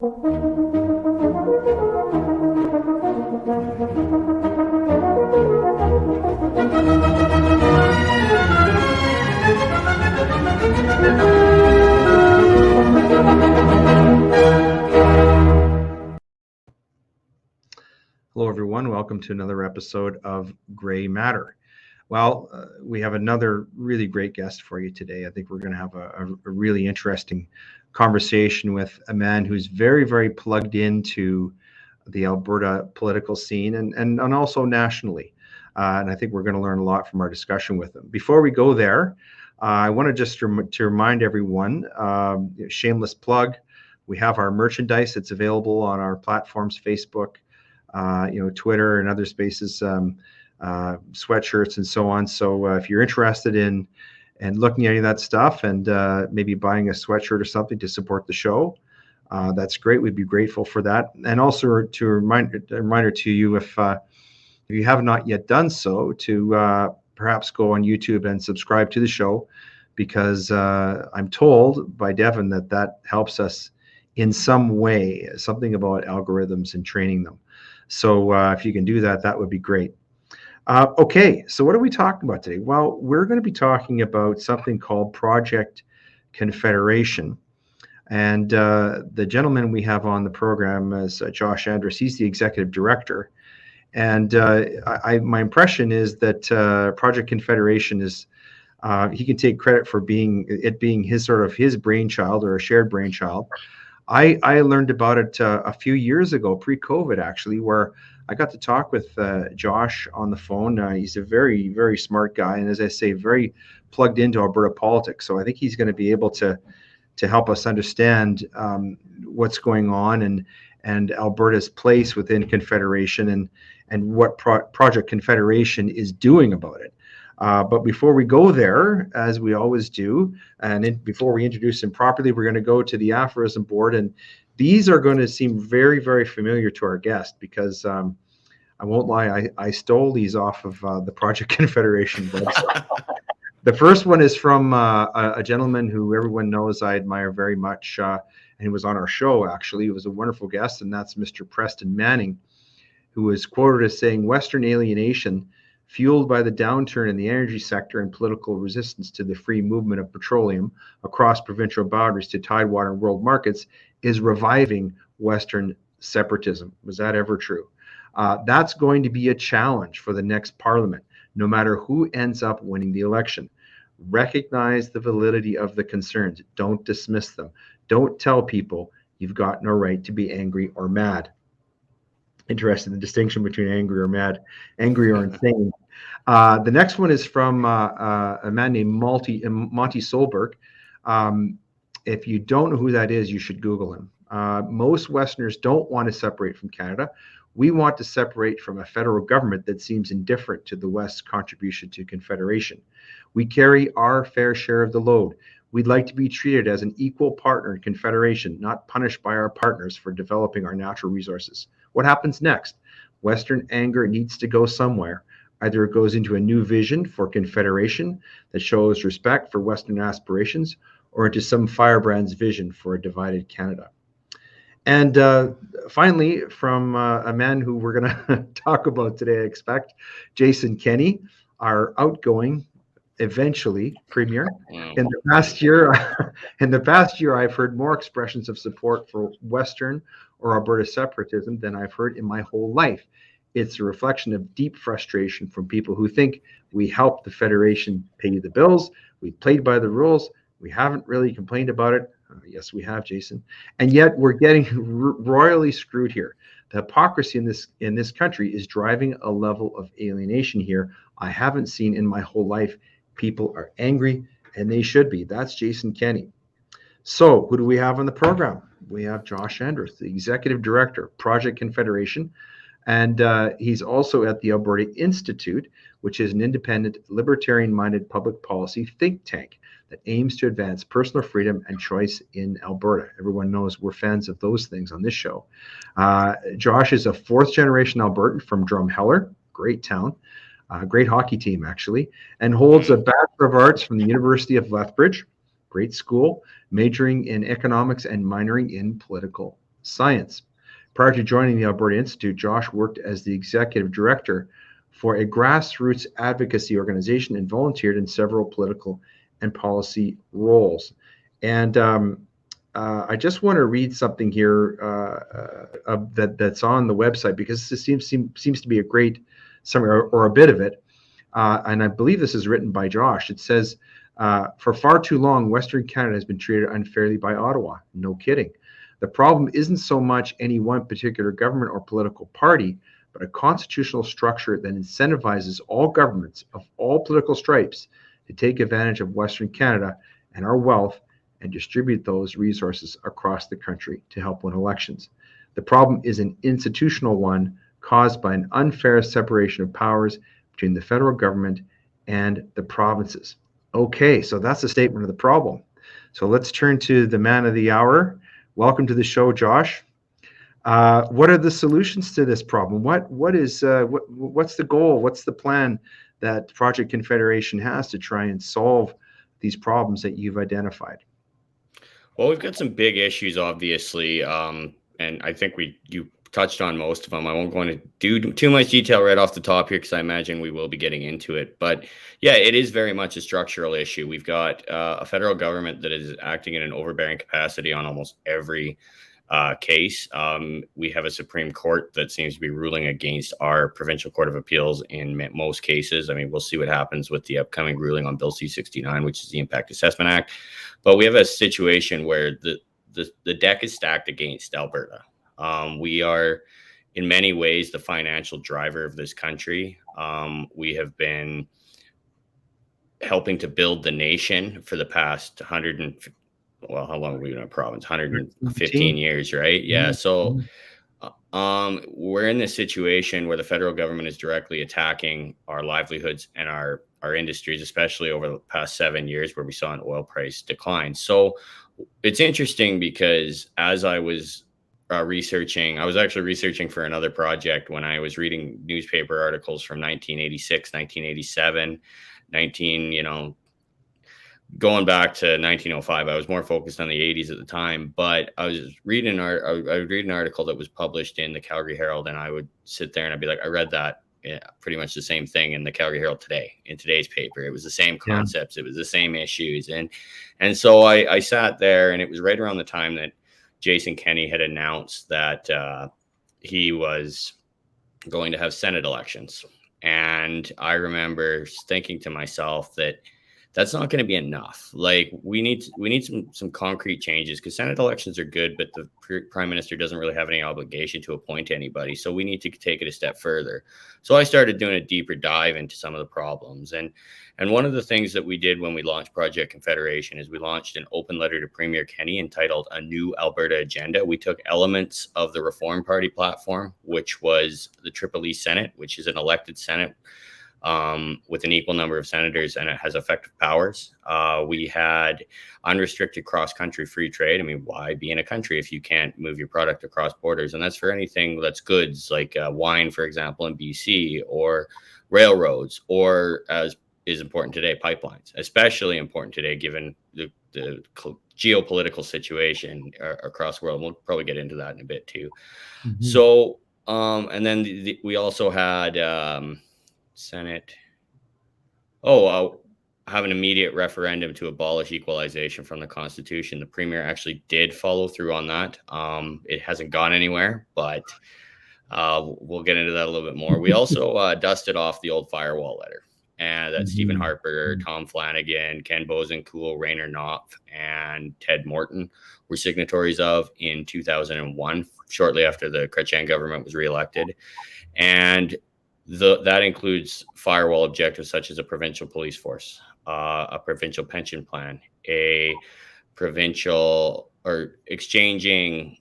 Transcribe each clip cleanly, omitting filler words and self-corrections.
Hello, everyone. Welcome to another episode of Gray Matter. Well, we have another really great guest for you today. I think we're going to have a really interesting conversation with a man who's very, very plugged into the Alberta political scene and also nationally. And I think we're going to learn a lot from our discussion with him. Before we go there, I want to just to remind everyone, shameless plug, we have our merchandise. It's available on our platforms, Facebook, Twitter and other spaces, sweatshirts and so on. So if you're interested in looking at any of that stuff and maybe buying a sweatshirt or something to support the show, that's great. We'd be grateful for that. And also a reminder to you, if you have not yet done so, to perhaps go on YouTube and subscribe to the show, because I'm told by Devin that helps us in some way, something about algorithms and training them. So if you can do that, that would be great. Okay, so what are we talking about today? Well, we're going to be talking about something called Project Confederation. And the gentleman we have on the program is Josh Andrus. He's the executive director. And my impression is that Project Confederation is, he can take credit for being his brainchild, or a shared brainchild. I learned about it a few years ago, pre-COVID actually, where I got to talk with Josh on the phone. He's a very, very smart guy, and as I say, very plugged into Alberta politics. So I think he's going to be able to help us understand what's going on and Alberta's place within Confederation and what Project Confederation is doing about it. But before we go there, as we always do, and before we introduce him properly, we're going to go to the aphorism board. And these are going to seem very, very familiar to our guest, because I won't lie, I stole these off of the Project Confederation website. The first one is from a gentleman who everyone knows I admire very much, and he was on our show, actually. He was a wonderful guest, and that's Mr. Preston Manning, who was quoted as saying, "Western alienation, fueled by the downturn in the energy sector and political resistance to the free movement of petroleum across provincial boundaries to tidewater and world markets, is reviving Western separatism." Was that ever true? That's going to be a challenge for the next parliament, no matter who ends up winning the election. Recognize the validity of the concerns. Don't dismiss them. Don't tell people you've got no right to be angry or mad. Interested in the distinction between angry or mad, angry or insane. The next one is from a man named Monty Solberg. If you don't know who that is, you should Google him. Most Westerners don't want to separate from Canada. We want to separate from a federal government that seems indifferent to the West's contribution to Confederation. We carry our fair share of the load. We'd like to be treated as an equal partner in Confederation, not punished by our partners for developing our natural resources. What happens next? Western anger needs to go somewhere. Either it goes into a new vision for Confederation that shows respect for Western aspirations, or into some firebrand's vision for a divided Canada. And finally, from a man who we're going to talk about today, I expect, Jason Kenney, our outgoing, eventually, Premier. In the past year, I've heard more expressions of support for Western or Alberta separatism than I've heard in my whole life. It's a reflection of deep frustration from people who think we helped the Federation pay the bills, we played by the rules, we haven't really complained about it. Yes, we have, Jason. And yet we're getting royally screwed here. The hypocrisy in this country is driving a level of alienation here I haven't seen in my whole life. People are angry, and they should be. That's Jason Kenney. So who do we have on the program? We have Josh Andrus, the Executive Director of Project Confederation, and he's also at the Alberta Institute, which is an independent, libertarian-minded public policy think tank that aims to advance personal freedom and choice in Alberta. Everyone knows we're fans of those things on this show. Josh is a fourth-generation Albertan from Drumheller, great town, great hockey team, actually, and holds a Bachelor of Arts from the University of Lethbridge, great school, majoring in economics and minoring in political science. Prior to joining the Alberta Institute, Josh worked as the executive director for a grassroots advocacy organization and volunteered in several political and policy roles. And I just want to read something here that's on the website, because this seems to be a great summary, or a bit of it. And I believe this is written by Josh. It says, for far too long, Western Canada has been treated unfairly by Ottawa. No kidding. The problem isn't so much any one particular government or political party, but a constitutional structure that incentivizes all governments of all political stripes to take advantage of Western Canada and our wealth and distribute those resources across the country to help win elections. The problem is an institutional one caused by an unfair separation of powers between the federal government and the provinces. Okay, so that's the statement of the problem. So let's turn to the man of the hour. Welcome to the show, Josh. What are the solutions to this problem? What's the goal? What's the plan that Project Confederation has to try and solve these problems that you've identified? Well, we've got some big issues, obviously, and I think you touched on most of them. I won't go into too much detail right off the top here, because I imagine we will be getting into it. But yeah, it is very much a structural issue. We've got a federal government that is acting in an overbearing capacity on almost every case. We have a Supreme Court that seems to be ruling against our Provincial Court of Appeals in most cases. I mean, we'll see what happens with the upcoming ruling on Bill C-69, which is the Impact Assessment Act. But we have a situation where the deck is stacked against Alberta. We are, in many ways, the financial driver of this country. We have been helping to build the nation for the past how long have we been in a province? 115 years, right? Yeah. So we're in this situation where the federal government is directly attacking our livelihoods and our industries, especially over the past 7 years, where we saw an oil price decline. So it's interesting, because as I was I was actually researching for another project when I was reading newspaper articles from 1986, 1987, going back to 1905. I was more focused on the 80s at the time, but I was reading an article that was published in the Calgary Herald, and I would sit there and I'd be like, I read that. Yeah, pretty much the same thing in the Calgary Herald today, in today's paper. It was the same concepts. Yeah. It was the same issues. And so I sat there, and it was right around the time that Jason Kenney had announced that he was going to have Senate elections. And I remember thinking to myself that that's not going to be enough. Like, we need some concrete changes, because Senate elections are good, but the Prime Minister doesn't really have any obligation to appoint anybody. So we need to take it a step further. So I started doing a deeper dive into some of the problems. And one of the things that we did when we launched Project Confederation is we launched an open letter to Premier Kenney entitled A New Alberta Agenda. We took elements of the Reform Party platform, which was the Triple E Senate, which is an elected Senate with an equal number of senators, and it has effective powers. We had unrestricted cross-country free trade. I mean, why be in a country if you can't move your product across borders? And that's for anything that's goods, like wine, for example, in BC, or railroads, or, as is important today, pipelines, especially important today given the geopolitical situation across the world. We'll probably get into that in a bit too. Mm-hmm. So, and then we also had Senate. Have an immediate referendum to abolish equalization from the Constitution. The Premier actually did follow through on that. It hasn't gone anywhere, but we'll get into that a little bit more. We also dusted off the old firewall letter, and that Stephen Harper, Tom Flanagan, Ken Bosenkool, Rainer Knopf, and Ted Morton were signatories of in 2001, shortly after the Chrétien government was reelected. And that includes firewall objectives such as a provincial police force, a provincial pension plan, a provincial, or exchanging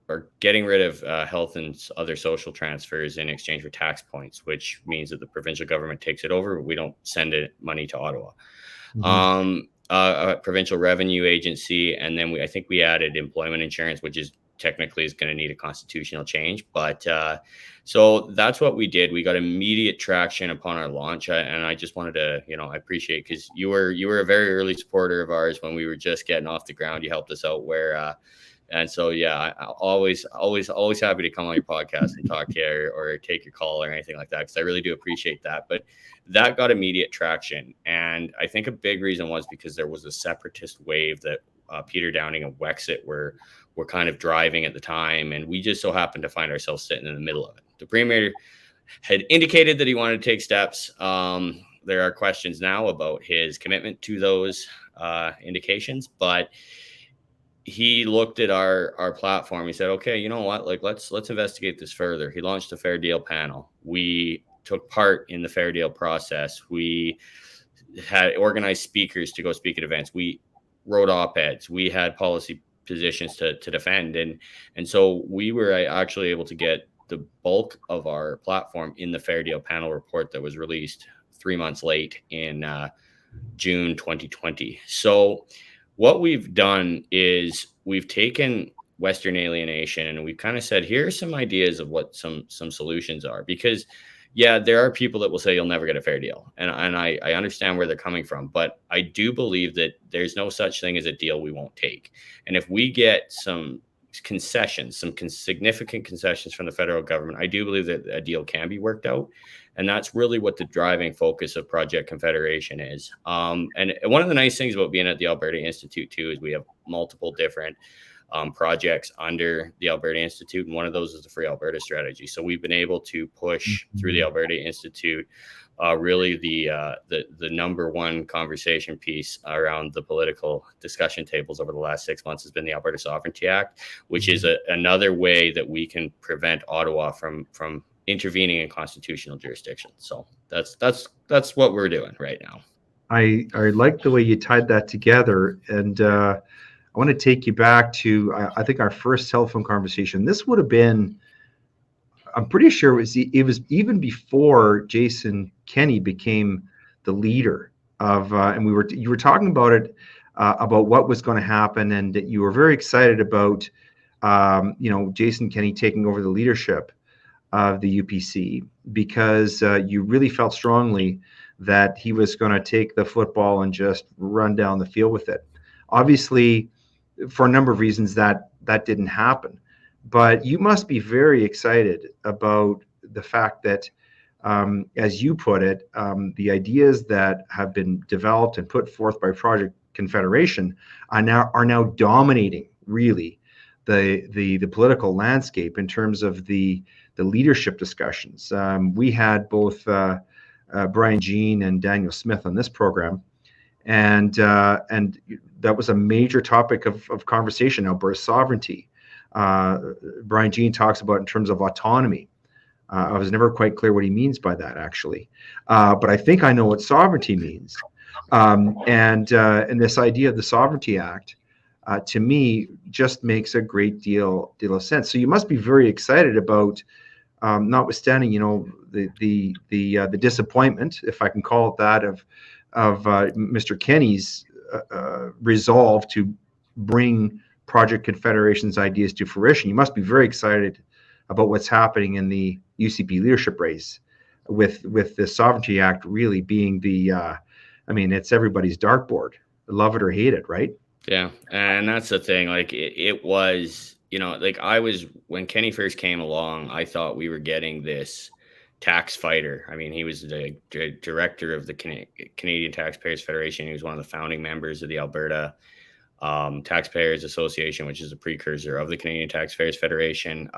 or getting rid of health and other social transfers in exchange for tax points, which means that the provincial government takes it over. We don't send money to Ottawa. Mm-hmm. A provincial revenue agency, and then I think we added employment insurance, which is technically going to need a constitutional change. But so that's what we did. We got immediate traction upon our launch, and I just wanted to, I appreciate, because you were a very early supporter of ours when we were just getting off the ground. You helped us out where And so, yeah, I always happy to come on your podcast and talk to you or take your call or anything like that, because I really do appreciate that. But that got immediate traction. And I think a big reason was because there was a separatist wave that Peter Downing and Wexit were kind of driving at the time. And we just so happened to find ourselves sitting in the middle of it. The Premier had indicated that he wanted to take steps. There are questions now about his commitment to those indications, but he looked at our platform. He said, okay, you know what? Like, let's investigate this further. He launched a fair deal panel. We took part in the fair deal process. We had organized speakers to go speak at events. We wrote op-eds. We had policy positions to defend. And so we were actually able to get the bulk of our platform in the fair deal panel report that was released 3 months late in June 2020. So what we've done is we've taken Western alienation and we've kind of said, here are some ideas of what some solutions are. Because, yeah, there are people that will say you'll never get a fair deal. And I understand where they're coming from. But I do believe that there's no such thing as a deal we won't take. And if we get some concessions, significant concessions from the federal government, I do believe that a deal can be worked out. And that's really what the driving focus of Project Confederation is. And one of the nice things about being at the Alberta Institute, too, is we have multiple different projects under the Alberta Institute. And one of those is the Free Alberta Strategy. So we've been able to push through the Alberta Institute really the number one conversation piece around the political discussion tables over the last 6 months has been the Alberta Sovereignty Act, which is another way that we can prevent Ottawa from intervening in constitutional jurisdiction. So that's what we're doing right now. I like the way you tied that together, and I want to take you back to I think our first telephone conversation. This would have been, I'm pretty sure it was even before Jason Kenney became the leader of, and you were talking about it, about what was going to happen, and that you were very excited about, Jason Kenney taking over the leadership of the UPC, because you really felt strongly that he was going to take the football and just run down the field with it. Obviously, for a number of reasons, that didn't happen. But you must be very excited about the fact that, as you put it, the ideas that have been developed and put forth by Project Confederation are now dominating really the political landscape in terms of the leadership discussions. We had both Brian Jean and Daniel Smith on this program, and that was a major topic of conversation, Alberta sovereignty. Brian Jean talks about in terms of autonomy. I was never quite clear what he means by that, actually, but I think I know what sovereignty means. And this idea of the Sovereignty Act, to me, just makes a great deal of sense. So you must be very excited about, notwithstanding, the disappointment, if I can call it that, of Mr. Kenney's resolve to bring Project Confederation's ideas to fruition. You must be very excited about what's happening in the UCP leadership race, with the Sovereignty Act really being it's everybody's dartboard, love it or hate it, right? Yeah, and that's the thing. Like it was, when Kenney first came along, I thought we were getting this tax fighter. I mean, he was the director of the Canadian Taxpayers Federation. He was one of the founding members of the Alberta Taxpayers Association, which is a precursor of the Canadian Taxpayers Federation.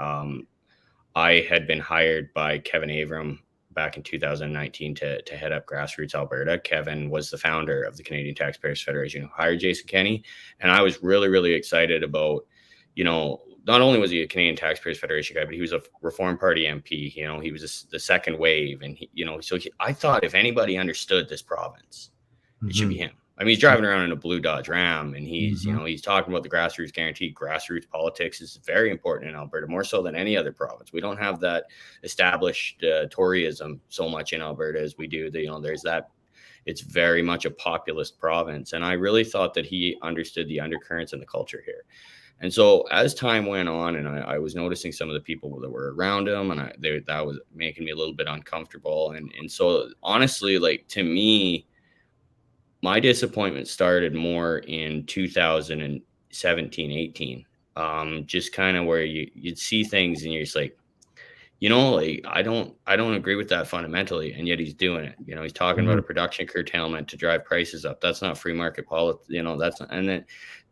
I had been hired by Kevin Avram back in 2019 to head up Grassroots Alberta. Kevin was the founder of the Canadian Taxpayers Federation who hired Jason Kenney. And I was really, really excited about, not only was he a Canadian Taxpayers Federation guy, but he was a Reform Party MP. He was the second wave. And, I thought if anybody understood this province, it should be him. I mean, he's driving around in a blue Dodge Ram, and he's, he's talking about the grassroots guarantee. Grassroots politics is very important in Alberta, more so than any other province. We don't have that established Toryism so much in Alberta as we do. There's that. It's very much a populist province, and I really thought that he understood the undercurrents and the culture here. And so as time went on, and I was noticing some of the people that were around him, and that was making me a little bit uncomfortable. And so honestly, like, to me, my disappointment started more in 2017, 18, just kind of where you'd see things and you're just like, like I don't agree with that fundamentally, and yet he's doing it. He's talking about a production curtailment to drive prices up. That's not free market policy. That's not, and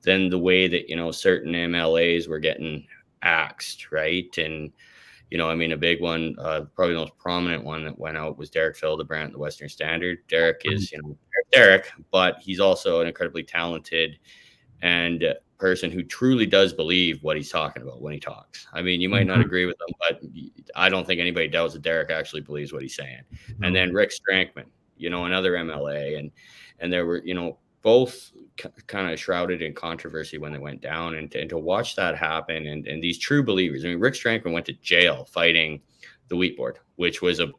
then the way that certain MLAs were getting axed, right? And a big one, probably the most prominent one that went out was Derek Fildebrandt, the Western Standard. Derek is Derek, but he's also an incredibly talented and person who truly does believe what he's talking about when he talks. You might not agree with him, but I don't think anybody doubts that Derek actually believes what he's saying. And then Rick Strankman, another MLA, and there were, both kind of shrouded in controversy when they went down, and to watch that happen, and these true believers. Rick Strankman went to jail fighting the wheat board, which was the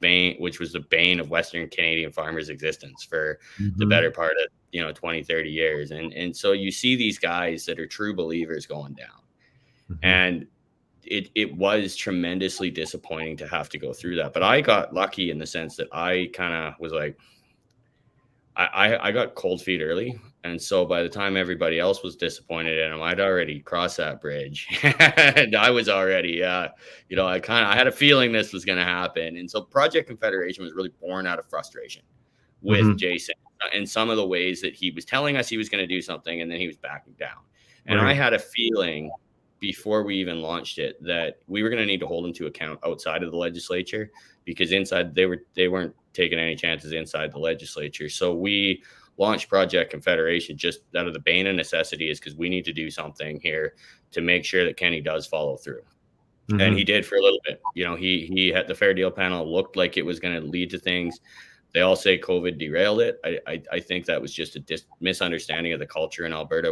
bane of Western Canadian farmers' existence for the better part of 20, 30 years. And so you see these guys that are true believers going down. And it was tremendously disappointing to have to go through that. But I got lucky in the sense that I kind of was like, I got cold feet early. And so by the time everybody else was disappointed in him, I'd already crossed that bridge. And I was already, I had a feeling this was going to happen. And so Project Confederation was really born out of frustration with Jason and some of the ways that he was telling us he was going to do something, and then he was backing down. And I had a feeling before we even launched it that we were going to need to hold him to account outside of the legislature, because inside they weren't taking any chances inside the legislature. So we launched Project Confederation just out of the bane of necessity, is because we need to do something here to make sure that Kenny does follow through. And he did for a little bit. He had the Fair Deal panel looked like it was going to lead to things. They all say COVID derailed it. I think that was just a misunderstanding of the culture in Alberta.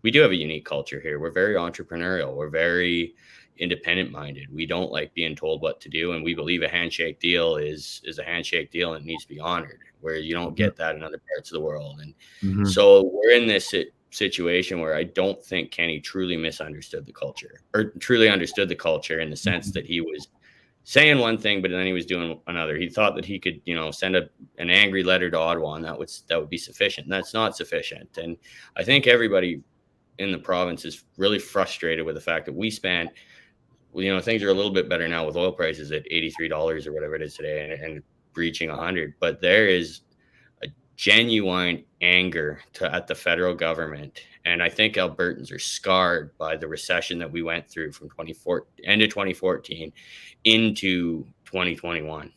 We do have a unique culture here. We're very entrepreneurial. We're very independent minded. We don't like being told what to do. And we believe a handshake deal is a handshake deal and it needs to be honored, where you don't get that in other parts of the world. And so we're in this situation where I don't think Kenny truly misunderstood the culture, or truly understood the culture in the sense that he was saying one thing, but then he was doing another. He thought that he could, send an angry letter to Ottawa, and that would be sufficient. And that's not sufficient. And I think everybody in the province is really frustrated with the fact that we spent, things are a little bit better now with oil prices at $83 or whatever it is today, and breaching 100. But there is a genuine anger at the federal government. And I think Albertans are scarred by the recession that we went through from end of 2014 into 2021.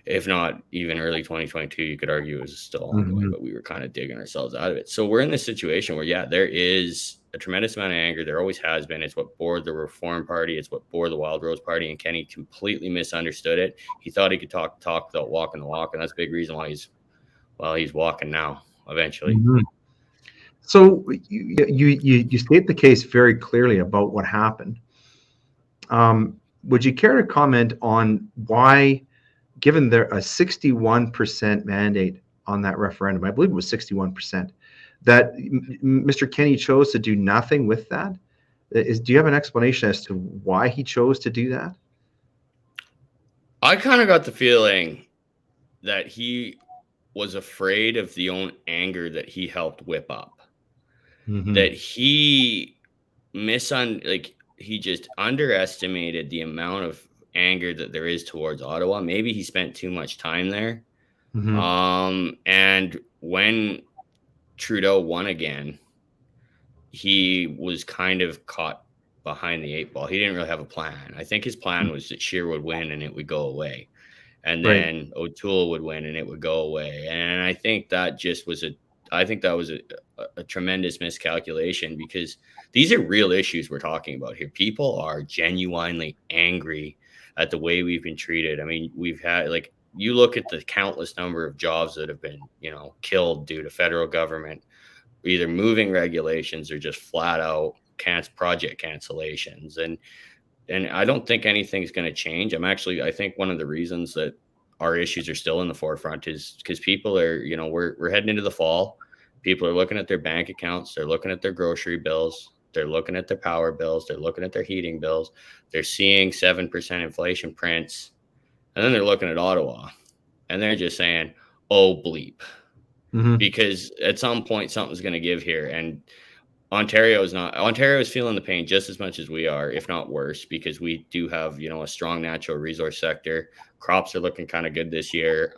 If not even early 2022, you could argue it was still ongoing, but we were kind of digging ourselves out of it. So we're in this situation where, there is a tremendous amount of anger. There always has been. It's what bore the Reform Party. It's what bore the Wild Rose Party. And Kenny completely misunderstood it. He thought he could talk without walking the walk. And that's a big reason why he's walking now, eventually. So you state the case very clearly about what happened. Would you care to comment on why, given there a 61% mandate on that referendum, I believe it was 61%, that Mr. Kenny chose to do nothing with that? Do you have an explanation as to why he chose to do that? I kind of got the feeling that he was afraid of the own anger that he helped whip up. That he he just underestimated the amount of anger that there is towards Ottawa. Maybe he spent too much time there. And when Trudeau won again, he was kind of caught behind the 8 ball. He didn't really have a plan. I think his plan was that Scheer would win and it would go away. And then O'Toole would win and it would go away. And I think that just was a tremendous miscalculation, because these are real issues we're talking about here. People are genuinely angry at the way we've been treated. We've had, you look at the countless number of jobs that have been, killed due to federal government, either moving regulations or just flat out project cancellations. And I don't think anything's going to change. I think one of the reasons that our issues are still in the forefront is because people are, we're heading into the fall. People are looking at their bank accounts. They're looking at their grocery bills. They're looking at their power bills. They're looking at their heating bills. They're seeing 7% inflation prints. And then they're looking at Ottawa and they're just saying, oh, bleep. Because at some point something's going to give here. And Ontario is feeling the pain just as much as we are, if not worse, because we do have, a strong natural resource sector. Crops are looking kind of good this year.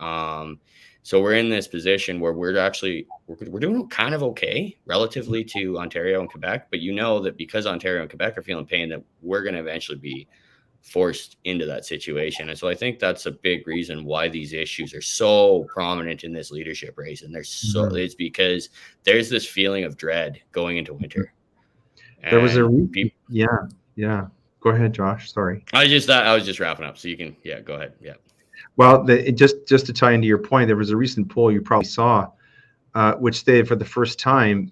So we're in this position where we're doing kind of okay relatively to Ontario and Quebec, but that because Ontario and Quebec are feeling pain, that we're going to eventually be forced into that situation. And so I think that's a big reason why these issues are so prominent in this leadership race. And it's because there's this feeling of dread going into winter. There was yeah. Go ahead, Josh. Sorry. I was just wrapping up. So you can, go ahead. Yeah. Well, just to tie into your point, there was a recent poll you probably saw, which stated for the first time,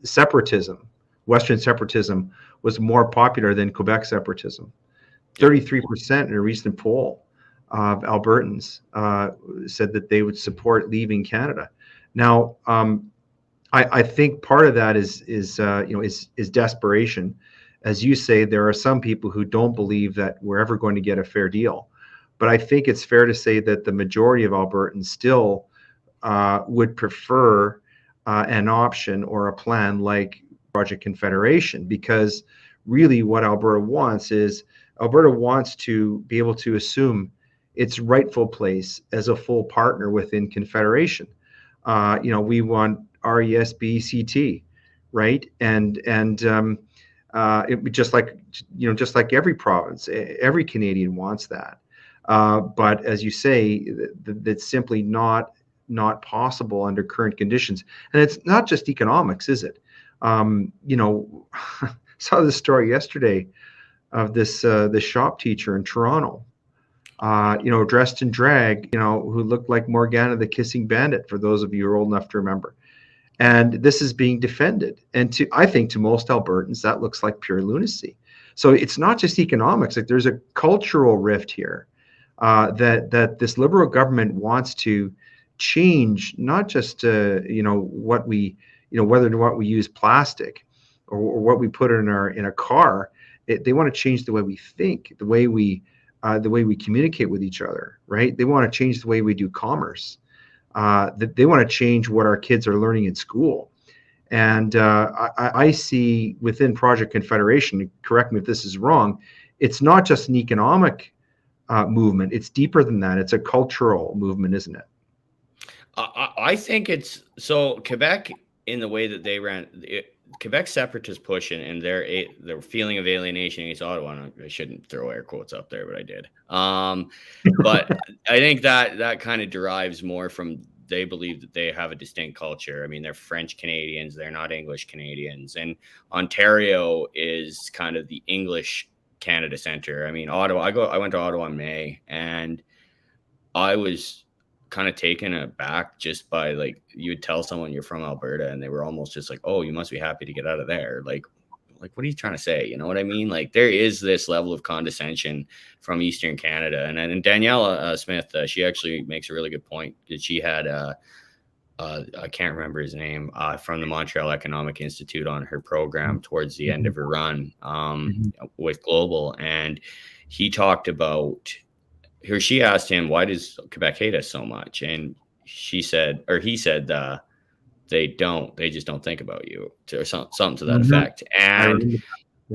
separatism, Western separatism, was more popular than Quebec separatism. 33% in a recent poll of Albertans said that they would support leaving Canada. Now, I think part of that is desperation. As you say, there are some people who don't believe that we're ever going to get a fair deal. But I think it's fair to say that the majority of Albertans still would prefer an option or a plan like Project Confederation, because really what Alberta wants to be able to assume its rightful place as a full partner within Confederation. We want RESBCT, right? And it just like every province, every Canadian wants that. But as you say, that's simply not possible under current conditions. And it's not just economics, is it? Saw this story yesterday of this shop teacher in Toronto, dressed in drag, who looked like Morgana the Kissing Bandit, for those of you who are old enough to remember. And this is being defended. And I think to most Albertans, that looks like pure lunacy. So it's not just economics. Like, there's a cultural rift here that this Liberal government wants to change, not just what we whether or not we use plastic or what we put in a car. They want to change the way we think, the way we communicate with each other, right? They want to change the way we do commerce. They want to change what our kids are learning in school. And I see within Project Confederation, correct me if this is wrong, it's not just an economic movement. It's deeper than that. It's a cultural movement, isn't it? I think it's so. Quebec, in the way that they ran Quebec separatist push and their feeling of alienation against Ottawa. I shouldn't throw air quotes up there, but I did. But I think that kind of derives more from, they believe that they have a distinct culture. I mean, they're French Canadians, they're not English Canadians, and Ontario is kind of the English Canada center. I mean, Ottawa. I went to Ottawa in May, and I was kind of taken aback just by, like, you would tell someone you're from Alberta and they were almost just like, oh, you must be happy to get out of there. Like what are you trying to say? You know what I mean? Like, there is this level of condescension from Eastern Canada. And Daniela Smith, she actually makes a really good point, that she had I can't remember his name, from the Montreal Economic Institute on her program towards the end of her run with Global. And he talked about, she asked him, why does Quebec hate us so much? And he said, they just don't think about you, or something to that effect. And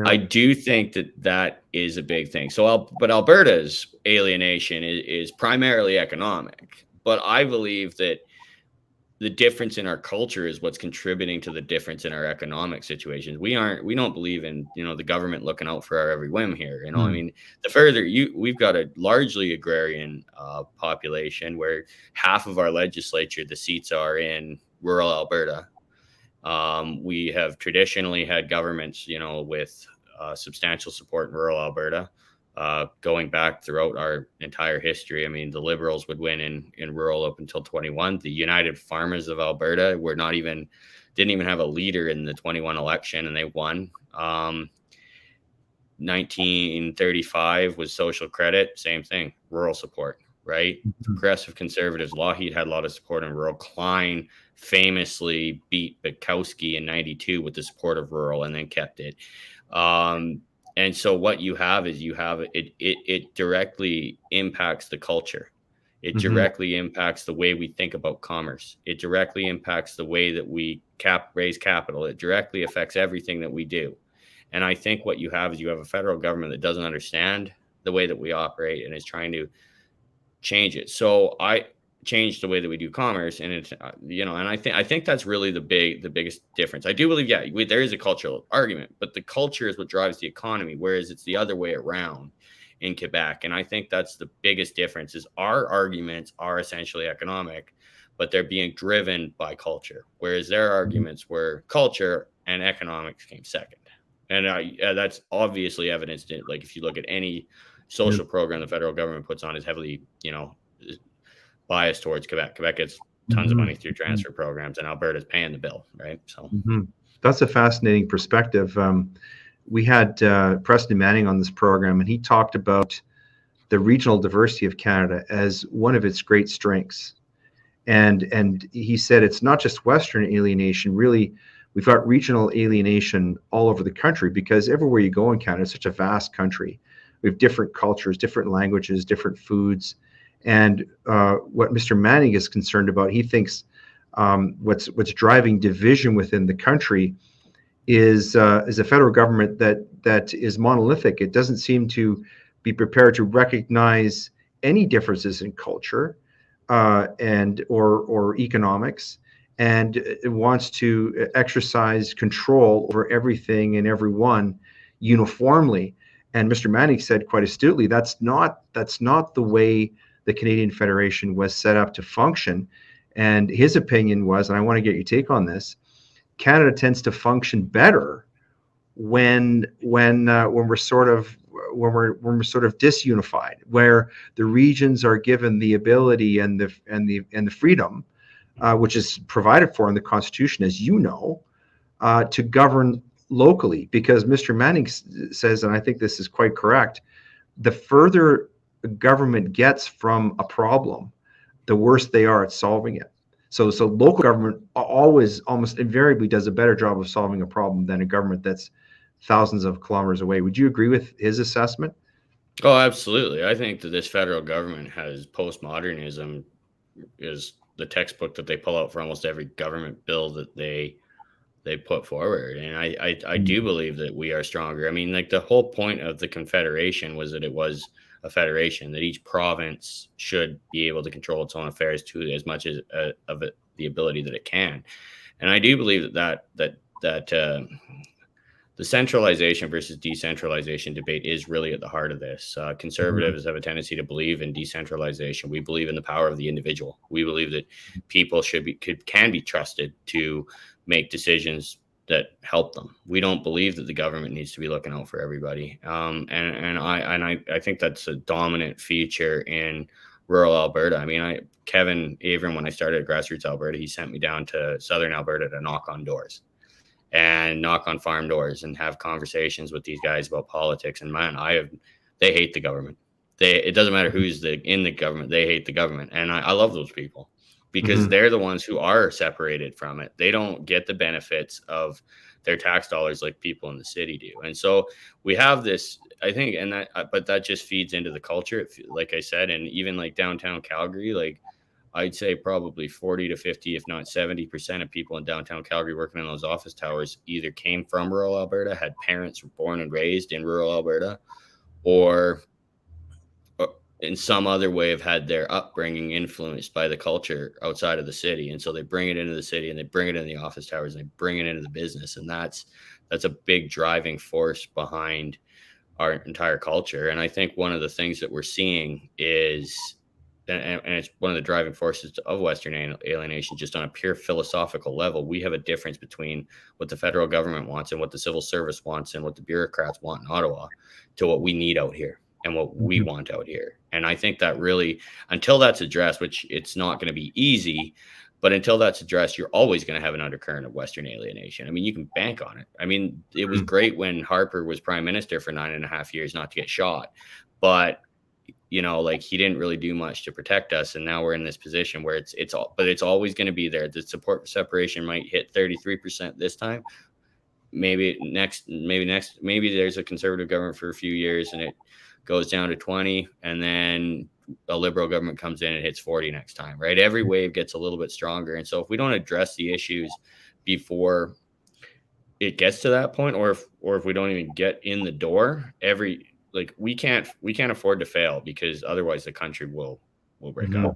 I do think that is a big thing. But Alberta's alienation is primarily economic. But I believe that the difference in our culture is what's contributing to the difference in our economic situations. We don't believe in, the government looking out for our every whim here. I mean, the further we've got a largely agrarian population, where half of our legislature, the seats are in rural Alberta. We have traditionally had governments, with substantial support in rural Alberta. Going back throughout our entire history. I mean, the Liberals would win in rural up until 21. The United Farmers of Alberta didn't even have a leader in the 21 election, and they won. 1935 was social credit, same thing, rural support, right? Progressive Conservatives, Lougheed had a lot of support in rural. Klein famously beat Bukowski in 92 with the support of rural, and then kept it. And so what you have is it directly impacts the culture. It directly impacts the way we think about commerce. It directly impacts the way that we raise capital. It directly affects everything that we do. And I think what you have is you have a federal government that doesn't understand the way that we operate and is trying to change it. So I changed the way that we do commerce, and it's and I think that's really the biggest difference. I do believe, there is a cultural argument, but the culture is what drives the economy, whereas it's the other way around in Quebec. And I think that's the biggest difference. Is our arguments are essentially economic, but they're being driven by culture, whereas their arguments were culture and economics came second. And that's obviously evidenced in, like, if you look at any social program the federal government puts on, is heavily, biased towards Quebec. Quebec gets tons of money through transfer programs, and Alberta's paying the bill, right? So that's a fascinating perspective. We had Preston Manning on this program, and he talked about the regional diversity of Canada as one of its great strengths. And he said it's not just Western alienation. Really, we've got regional alienation all over the country, because everywhere you go in Canada, it's such a vast country. We have different cultures, different languages, different foods. And what Mr. Manning is concerned about, he thinks what's driving division within the country is a federal government that is monolithic. It doesn't seem to be prepared to recognize any differences in culture and or economics, and it wants to exercise control over everything and everyone uniformly. And Mr. Manning said quite astutely, that's not the way the Canadian Federation was set up to function. And his opinion was, and I want to get your take on this, Canada tends to function better when we're sort of disunified, where the regions are given the ability and the freedom, which is provided for in the Constitution, as you know, to govern locally. Because Mr. Manning says, and I think this is quite correct, the further the government gets from a problem, the worse they are at solving it. So local government always, almost invariably, does a better job of solving a problem than a government that's thousands of kilometers away. Would you agree with his assessment? Oh, absolutely. I think that this federal government has postmodernism is the textbook that they pull out for almost every government bill that they put forward. And I do believe that we are stronger. I mean, like, the whole point of the Confederation was that it was a federation, that each province should be able to control its own affairs to as much as of it, the ability that it can. And I do believe that the centralization versus decentralization debate is really at the heart of this. Conservatives have a tendency to believe in decentralization. We believe in the power of the individual. We believe that people can be trusted to make decisions that help them. We don't believe that the government needs to be looking out for everybody. And I think that's a dominant feature in rural Alberta. I mean, Kevin Avram, when I started at Grassroots Alberta, he sent me down to Southern Alberta to knock on doors and knock on farm doors and have conversations with these guys about politics. And man, they hate the government. It doesn't matter who's in the government, they hate the government. And I love those people, because they're the ones who are separated from it. They don't get the benefits of their tax dollars like people in the city do. And so we have this, I think, but that just feeds into the culture, like I said. And even like downtown Calgary, like, I'd say probably 40 to 50, if not 70% of people in downtown Calgary working in those office towers either came from rural Alberta, had parents born and raised in rural Alberta, or in some other way have had their upbringing influenced by the culture outside of the city. And so they bring it into the city, and they bring it in the office towers, and they bring it into the business. And that's a big driving force behind our entire culture. And I think one of the things that we're seeing is, and it's one of the driving forces of Western alienation, just on a pure philosophical level, we have a difference between what the federal government wants and what the civil service wants and what the bureaucrats want in Ottawa to what we need out here and what we want out here. And I think that really, until that's addressed, which it's not going to be easy, but until that's addressed, you're always going to have an undercurrent of Western alienation. I mean, you can bank on it. I mean, it was great when Harper was prime minister for 9.5 years not to get shot, but like, he didn't really do much to protect us. And now we're in this position where it's always going to be there. The support for separation might hit 33% this time. maybe there's a conservative government for a few years and it goes down to 20, and then a liberal government comes in and hits 40 next time, right? Every wave gets a little bit stronger. And so if we don't address the issues before it gets to that point, or if we don't even get in the door, we can't afford to fail, because otherwise the country will break up.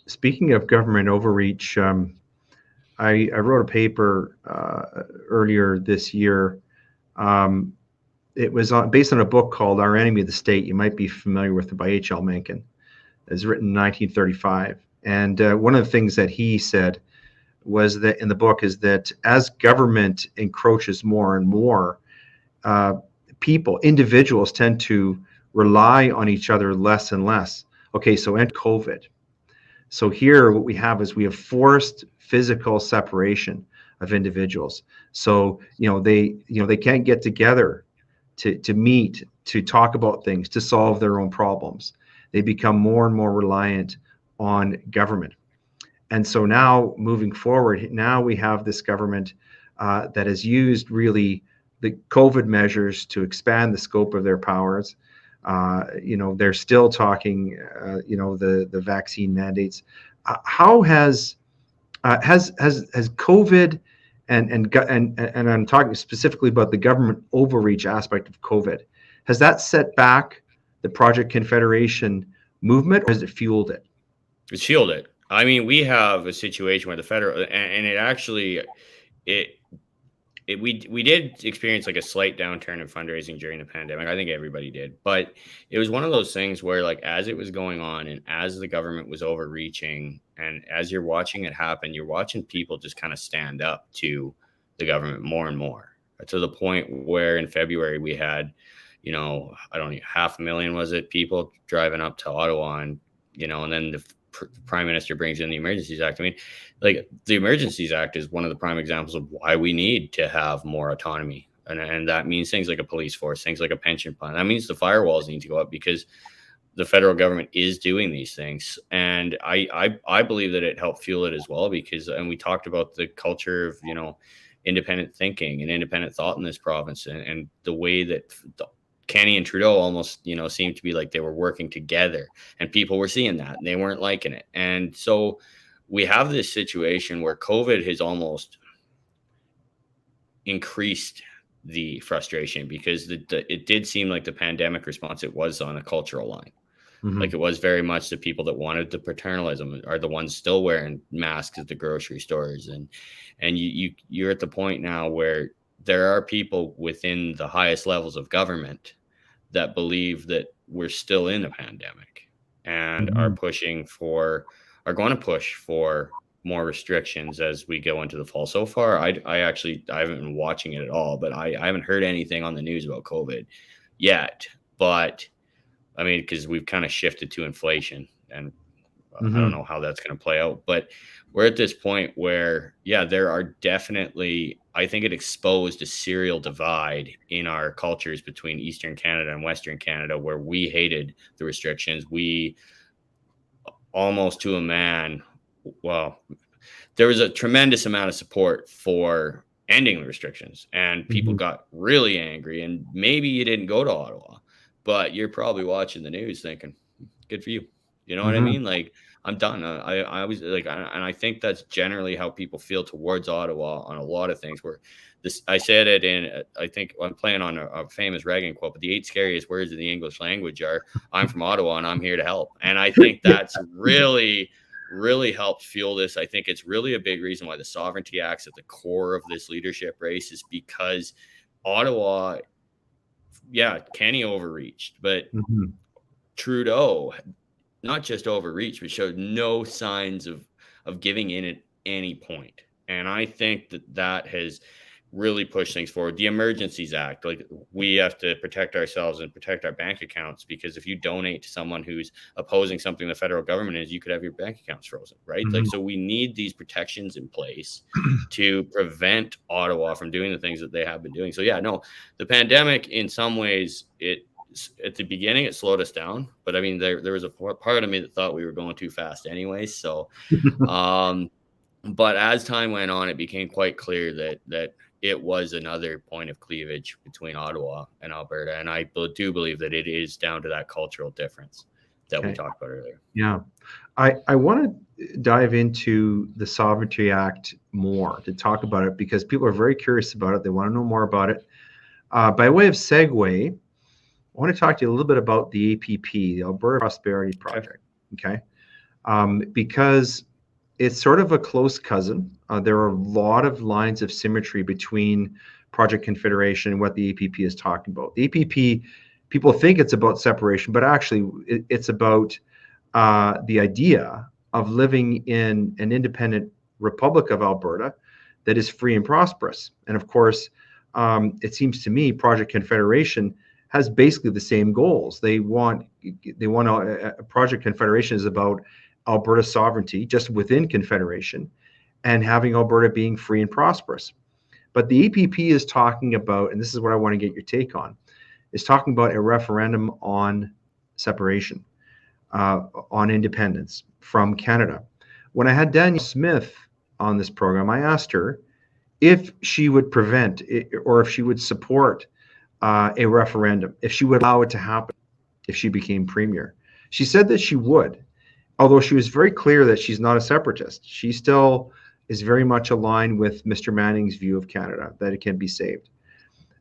Speaking of government overreach, I wrote a paper earlier this year. It was based on a book called Our Enemy the State. You might be familiar with it, by H.L. Mencken. It was written in 1935. And one of the things that he said was that in the book is that as government encroaches more and more, individuals tend to rely on each other less and less. Okay, so end COVID. So here what we have is we have forced physical separation of individuals. So, they can't get together to meet, to talk about things, to solve their own problems. They become more and more reliant on government. And so now moving forward, now we have this government that has used really the COVID measures to expand the scope of their powers. They're still talking, the vaccine mandates. How has COVID and I'm talking specifically about the government overreach aspect of COVID, has that set back the Project Confederation movement, or has it fueled it? It's fueled it. I mean, we have a situation where the federal, and it actually, we did experience like a slight downturn in fundraising during the pandemic. I think everybody did, but it was one of those things where, like, as it was going on and as the government was overreaching, and as you're watching it happen, you're watching people just kind of stand up to the government more and more, to the point where in February we had, I don't know, 500,000 was it, people driving up to Ottawa, and and then the Prime Minister brings in the Emergencies Act. I mean, like, the Emergencies Act is one of the prime examples of why we need to have more autonomy. And that means things like a police force, things like a pension plan. That means the firewalls need to go up, because the federal government is doing these things. And I believe that it helped fuel it as well, because, and we talked about the culture of, independent thinking and independent thought in this province, and the way that Kenny and Trudeau almost, seemed to be like they were working together, and people were seeing that and they weren't liking it. And so we have this situation where COVID has almost increased the frustration, because it did seem like the pandemic response, it was on a cultural line. Mm-hmm. Like, it was very much the people that wanted the paternalism are the ones still wearing masks at the grocery stores. And you're at the point now where there are people within the highest levels of government that believe that we're still in a pandemic, and mm-hmm. are going to push for more restrictions as we go into the fall. So far, I haven't been watching it at all, but I haven't heard anything on the news about COVID yet. But I mean, because we've kind of shifted to inflation, and mm-hmm. I don't know how that's going to play out, but we're at this point where, there are definitely, I think it exposed a serial divide in our cultures between Eastern Canada and Western Canada, where we hated the restrictions. We almost to a man, there was a tremendous amount of support for ending the restrictions, and people mm-hmm. got really angry. And maybe you didn't go to Ottawa, but you're probably watching the news thinking, good for you. You know mm-hmm. what I mean? Like, I'm done. I was like, and I think that's generally how people feel towards Ottawa on a lot of things. Where I said it in, I think I'm playing on a famous Reagan quote, but the 8 scariest words in the English language are, I'm from Ottawa and I'm here to help. And I think that's really, really helped fuel this. I think it's really a big reason why the Sovereignty Act's at the core of this leadership race, is because Ottawa, Kenny overreached, but mm-hmm. Trudeau not just overreached, but showed no signs of giving in at any point. And I think that has really pushed things forward. The Emergencies Act, like, we have to protect ourselves and protect our bank accounts, because if you donate to someone who's opposing something the federal government is, you could have your bank accounts frozen, right? Mm-hmm. Like, so we need these protections in place to prevent Ottawa from doing the things that they have been doing. So the pandemic, in some ways, at the beginning, it slowed us down, but I mean, there was a part of me that thought we were going too fast anyway. So, but as time went on, it became quite clear that it was another point of cleavage between Ottawa and Alberta. And I do believe that it is down to that cultural difference that we talked about earlier. Yeah. I want to dive into the Sovereignty Act more to talk about it, because people are very curious about it. They want to know more about it. By way of segue, I want to talk to you a little bit about the APP, the Alberta Prosperity Project. Okay. Because it's sort of a close cousin. There are a lot of lines of symmetry between Project Confederation and what the APP is talking about. The APP, people think it's about separation, but actually it's about the idea of living in an independent Republic of Alberta that is free and prosperous. And of course, it seems to me Project Confederation has basically the same goals. They want Project Confederation is about Alberta sovereignty just within Confederation and having Alberta being free and prosperous. But the APP is talking about, and this is what I want to get your take on, is talking about a referendum on separation, on independence from Canada. When I had Danielle Smith on this program, I asked her if she would prevent it, or if she would support a referendum, if she would allow it to happen if she became premier. She said that she would, although she was very clear that she's not a separatist. She still is very much aligned with Mr. Manning's view of Canada, that it can be saved.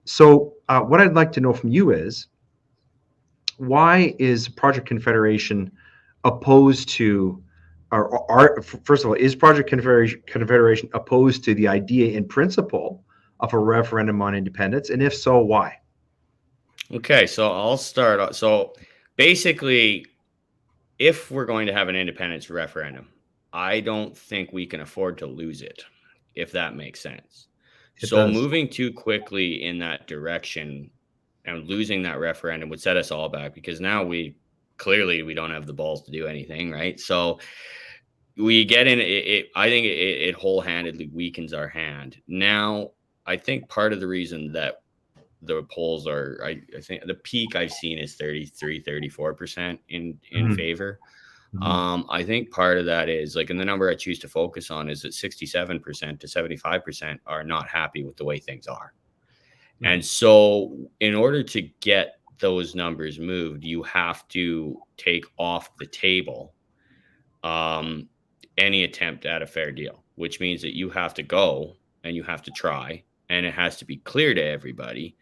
So what I'd like to know from you is, why is Project Confederation opposed to, or first of all, is Project Confederation opposed to the idea in principle of a referendum on independence? And if so, why? Okay, so I'll start. So basically, if we're going to have an independence referendum, I don't think we can afford to lose it, if that makes sense. So moving too quickly in that direction and losing that referendum would set us all back, because now we don't have the balls to do anything, right? So we get in it. I think it whole-handedly weakens our hand. Now, I think part of the reason that the polls are, I think the peak I've seen is 34% in favor. I think part of that is and the number I choose to focus on is that 67% to 75% are not happy with the way things are. And so in order to get those numbers moved, you have to take off the table any attempt at a fair deal, which means that you have to go and you have to try, and it has to be clear to everybody,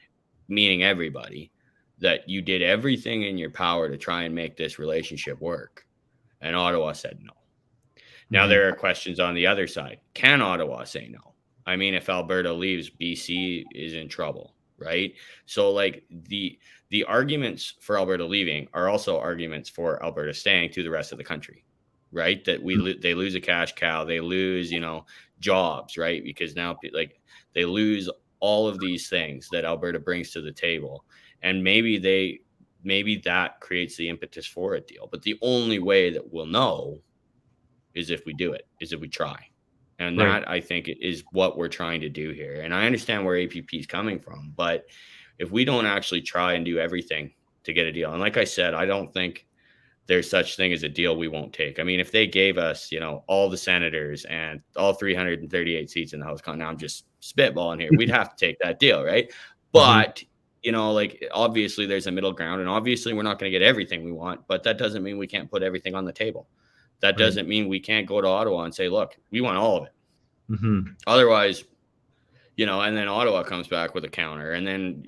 meaning everybody, that you did everything in your power to try and make this relationship work. And Ottawa said no. Now, there are questions on the other side. Can Ottawa say no? I mean, if Alberta leaves, BC is in trouble, right? So the arguments for Alberta leaving are also arguments for Alberta staying to the rest of the country, right? That they lose a cash cow, they lose, jobs, right? Because now they lose all of these things that Alberta brings to the table. And maybe that creates the impetus for a deal. But the only way that we'll know is if we do it, is if we try. And that, I think, is what we're trying to do here. And I understand where APP is coming from, but if we don't actually try and do everything to get a deal, and like I said, I don't think there's such thing as a deal we won't take. I mean, if they gave us, all the senators and all 338 seats in the House, now I'm just spitballing here, we'd have to take that deal, right? But obviously there's a middle ground, and obviously we're not going to get everything we want, but that doesn't mean we can't put everything on the table. That doesn't mean we can't go to Ottawa and say, look, we want all of it. Otherwise, and then Ottawa comes back with a counter, and then,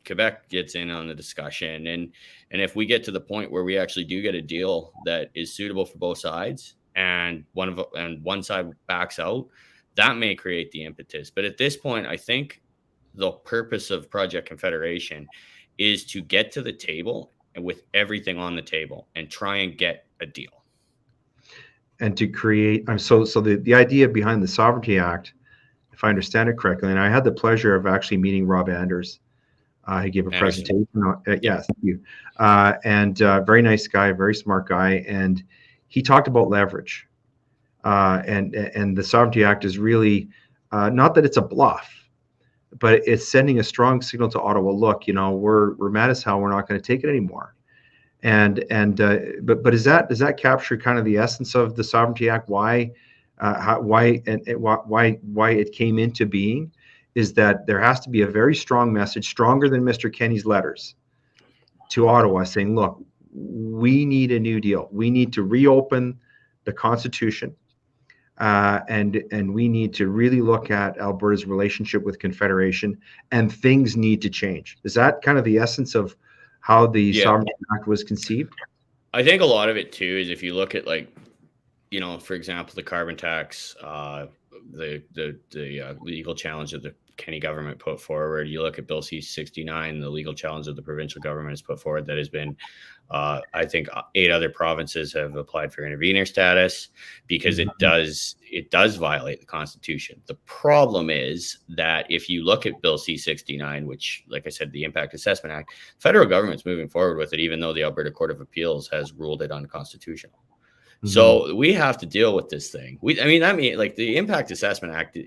Quebec gets in on the discussion. And if we get to the point where we actually do get a deal that is suitable for both sides, and one side backs out, that may create the impetus. But at this point, I think the purpose of Project Confederation is to get to the table and with everything on the table and try and get a deal. And to create, so the idea behind the Sovereignty Act, if I understand it correctly, and I had the pleasure of actually meeting Rob Andrus. He gave a presentation. Yes, thank you. And very nice guy, very smart guy. And he talked about leverage. And the Sovereignty Act is really, not that it's a bluff, but it's sending a strong signal to Ottawa. Look, we're mad as hell. We're not going to take it anymore. But does that capture kind of the essence of the Sovereignty Act? Why it came into being? is that there has to be a very strong message, stronger than Mr. Kenney's letters, to Ottawa saying, look, we need a new deal. We need to reopen the Constitution, and we need to really look at Alberta's relationship with Confederation, and things need to change. Is that kind of the essence of how the Sovereignty Act was conceived? I think a lot of it too is if you look at, like, you know, for example, the carbon tax, the legal challenge that the Kenney government put forward. You look at Bill C-69, the legal challenge that the provincial government has put forward that has been, I think 8 other provinces have applied for intervener status because it does violate the Constitution. The problem is that if you look at Bill C-69, which, like I said, the Impact Assessment Act, federal government's moving forward with it, even though the Alberta Court of Appeals has ruled it unconstitutional. So we have to deal with this thing. Like the Impact Assessment Act,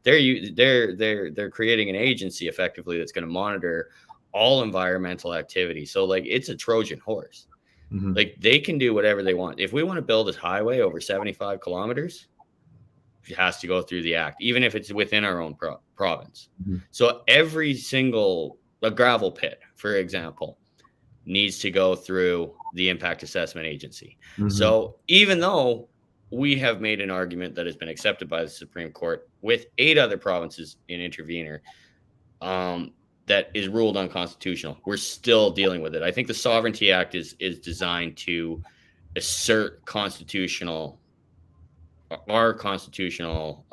they're creating an agency effectively that's going to monitor all environmental activity. So like it's a Trojan horse. Like they can do whatever they want. If we want to build a highway over 75 kilometers, it has to go through the act, even if it's within our own province. So every single gravel pit, for example, needs to go through the Impact Assessment Agency. So even though we have made an argument that has been accepted by the Supreme Court with 8 other provinces in intervener that is ruled unconstitutional, we're still dealing with it. I think the Sovereignty Act is designed to assert our constitutional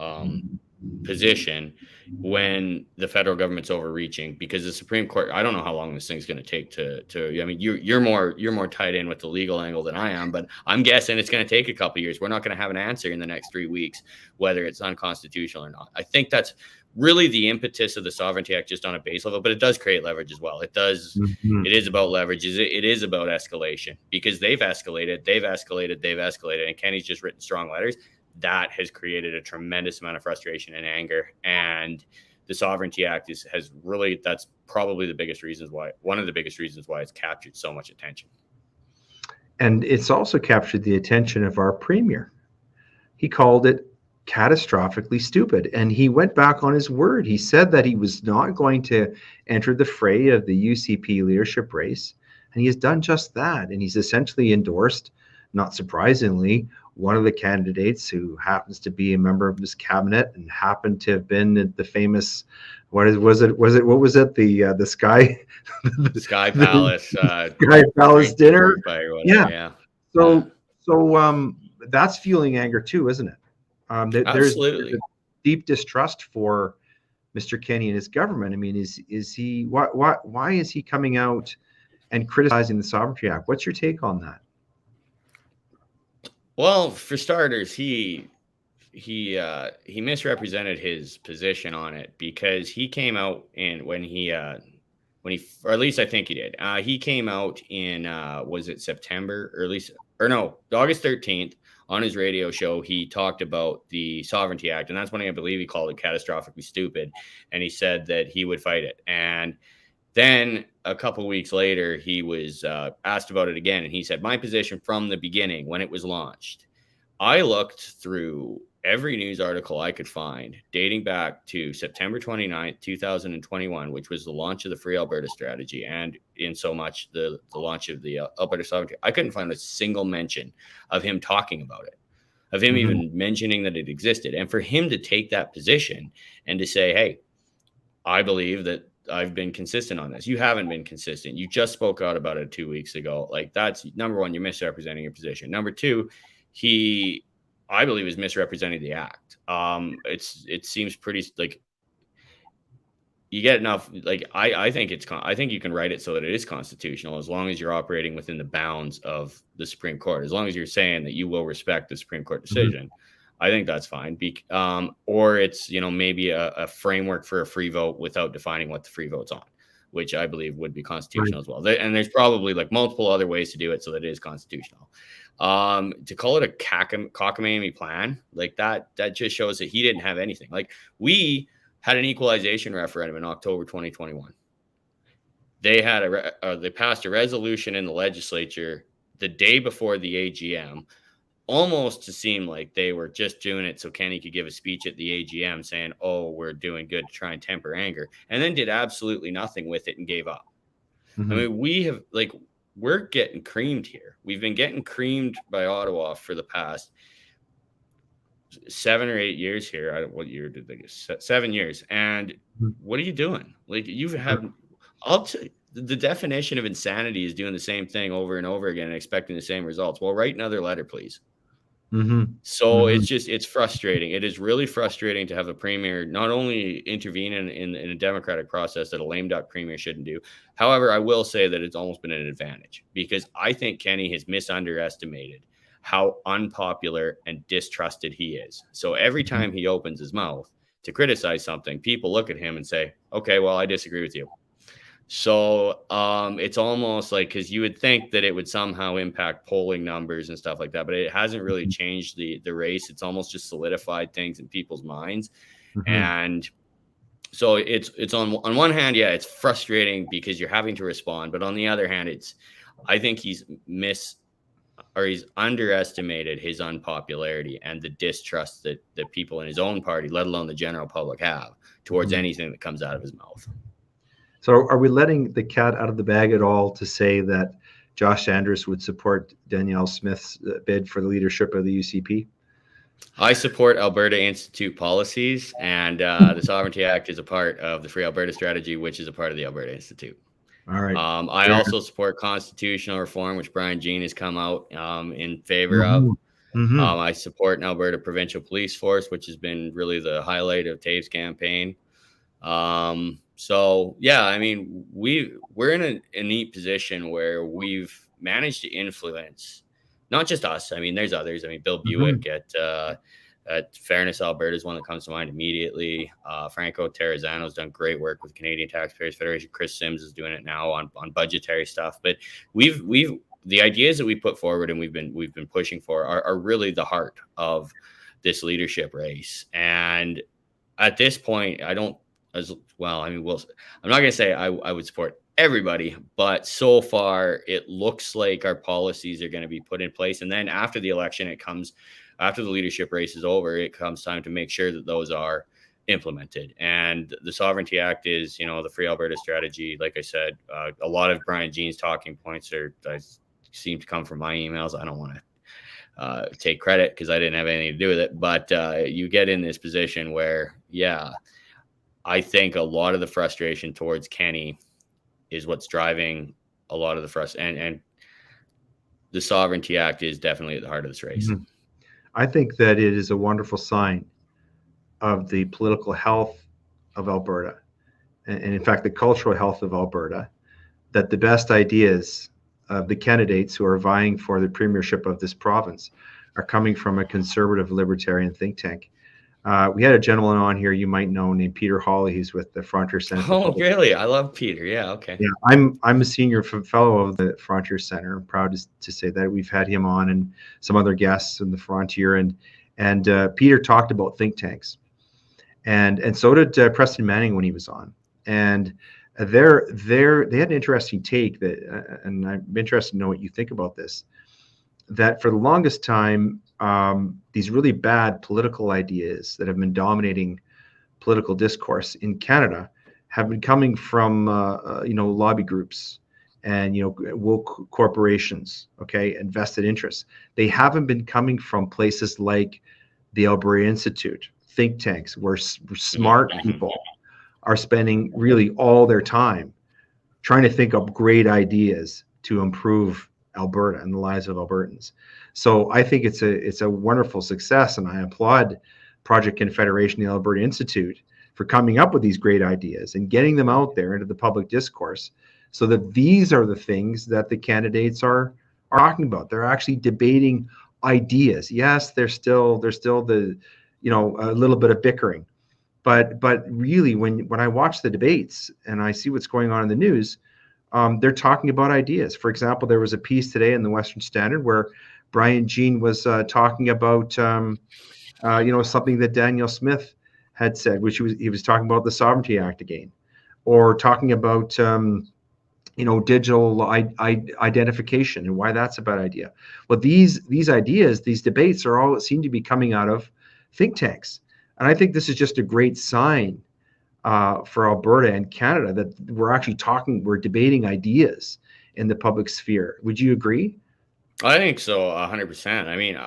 position when the federal government's overreaching, because the Supreme Court, I don't know how long this thing's going to take to I mean, you're more tied in with the legal angle than I am, but I'm guessing it's going to take a couple of years. We're not going to have an answer in the next 3 weeks, whether it's unconstitutional or not. I think that's really the impetus of the Sovereignty Act, just on a base level, but it does create leverage as well. It does. It is about leverage. It is about escalation, because they've escalated, and Kenney's just written strong letters. That has created a tremendous amount of frustration and anger. And the Sovereignty Act that's probably one of the biggest reasons why it's captured so much attention. And it's also captured the attention of our premier. He called it catastrophically stupid, and he went back on his word. He said that he was not going to enter the fray of the UCP leadership race, and he has done just that. And he's essentially endorsed, not surprisingly, one of the candidates who happens to be a member of his cabinet and happened to have been at the famous, the Sky Palace Sky Palace dinner. Yeah. So that's fueling anger too, isn't it? There's a deep distrust for Mr. Kenney and his government. I mean, is he why is he coming out and criticizing the Sovereignty Act? What's your take on that? Well, for starters, he misrepresented his position on it, because he came out when he or at least I think he did. He came out in was it September, August 13th on his radio show. He talked about the Sovereignty Act, and that's when I believe he called it catastrophically stupid, and he said that he would fight it. And then a couple weeks later, he was asked about it again, and he said, my position from the beginning when it was launched, I looked through every news article I could find dating back to September 29th, 2021, which was the launch of the Free Alberta strategy, and in so much the launch of the Alberta Sovereignty. I couldn't find a single mention of him talking about it, of him even mentioning that it existed. And for him to take that position and to say, hey, I believe that I've been consistent on this. You haven't been consistent. You just spoke out about it 2 weeks ago. Like, that's number one, you're misrepresenting your position. Number two, I believe is misrepresenting the act. It seems pretty like you get enough. Like, I think you can write it so that it is constitutional, as long as you're operating within the bounds of the Supreme Court. As long as you're saying that you will respect the Supreme Court decision, I think that's fine. Or it's, maybe a framework for a free vote without defining what the free vote's on, which I believe would be constitutional as well. And there's probably like multiple other ways to do it so that it is constitutional. To call it a cockamamie plan, like that just shows that he didn't have anything. Like, we had an equalization referendum in October 2021. They had they passed a resolution in the legislature the day before the AGM almost to seem like they were just doing it so Kenny could give a speech at the AGM saying, oh, we're doing good to try and temper anger, and then did absolutely nothing with it and gave up. I mean, we're getting creamed here. We've been getting creamed by Ottawa for the past 7 or 8 years here. What year did they get? 7 years. And what are you doing? Like, the definition of insanity is doing the same thing over and over again and expecting the same results. Well, write another letter, please. So it's frustrating. It is really frustrating to have a premier not only intervene in a democratic process that a lame duck premier shouldn't do. However, I will say that it's almost been an advantage, because I think Kenny has misunderestimated how unpopular and distrusted he is. So every time he opens his mouth to criticize something, people look at him and say, okay, well, I disagree with you. So it's almost like, because you would think that it would somehow impact polling numbers and stuff like that, but it hasn't really changed the race. It's almost just solidified things in people's minds. And so it's on one hand, yeah, it's frustrating because you're having to respond, but on the other hand, I think he's underestimated his unpopularity and the distrust that people in his own party, let alone the general public, have towards anything that comes out of his mouth. So are we letting the cat out of the bag at all to say that Josh Andrus would support Danielle Smith's bid for the leadership of the UCP? I support Alberta Institute policies, and the Sovereignty Act is a part of the Free Alberta Strategy, which is a part of the Alberta Institute. All right. I also support constitutional reform, which Brian Jean has come out in favor of. I support an Alberta provincial police force, which has been really the highlight of Tave's campaign. So yeah, I mean, we're in a neat position where we've managed to influence not just us. I mean, there's others. I mean, Bill Buick at Fairness Alberta is one that comes to mind immediately. Franco Terrazzano's done great work with Canadian Taxpayers Federation. Chris Sims is doing it now on budgetary stuff. But the ideas that we put forward and we've been pushing for are really the heart of this leadership race. And at this point, I'm not going to say I would support everybody, but so far it looks like our policies are going to be put in place. And then after the election, after the leadership race is over, it comes time to make sure that those are implemented. And the Sovereignty Act is, the Free Alberta Strategy. Like I said, a lot of Brian Jean's talking points seem to come from my emails. I don't want to take credit because I didn't have anything to do with it, but you get in this position where, I think a lot of the frustration towards Kenny is what's driving a lot of the frustration, and the Sovereignty Act is definitely at the heart of this race. I think that it is a wonderful sign of the political health of Alberta, and in fact, the cultural health of Alberta, that the best ideas of the candidates who are vying for the premiership of this province are coming from a conservative libertarian think tank. We had a gentleman on here you might know named Peter Hawley. He's with the Frontier Center. Oh, really? I love Peter. Yeah, okay. Yeah, I'm a senior fellow of the Frontier Center. I'm proud to say that. We've had him on and some other guests in the Frontier, and Peter talked about think tanks, and so did Preston Manning when he was on. And they had an interesting take that, and I'm interested to know what you think about this. That for the longest time, these really bad political ideas that have been dominating political discourse in Canada have been coming from lobby groups and woke corporations, and vested interests. They haven't been coming from places like the Alberta Institute, think tanks, where smart people are spending really all their time trying to think up great ideas to improve Alberta and the lives of Albertans. So I think it's a wonderful success, and I applaud Project Confederation, the Alberta Institute, for coming up with these great ideas and getting them out there into the public discourse, so that these are the things that the candidates are talking about. They're actually debating ideas. Yes, there's still the a little bit of bickering, but really when I watch the debates and I see what's going on in the news, they're talking about ideas. For example, there was a piece today in the Western Standard where Brian Jean was talking about, something that Danielle Smith had said, which he was talking about the Sovereignty Act again, or talking about digital identification and why that's a bad idea. Well, these ideas, these debates are all seem to be coming out of think tanks, and I think this is just a great sign for Alberta and Canada that we're debating ideas in the public sphere. Would you agree? I think so, 100%. I mean,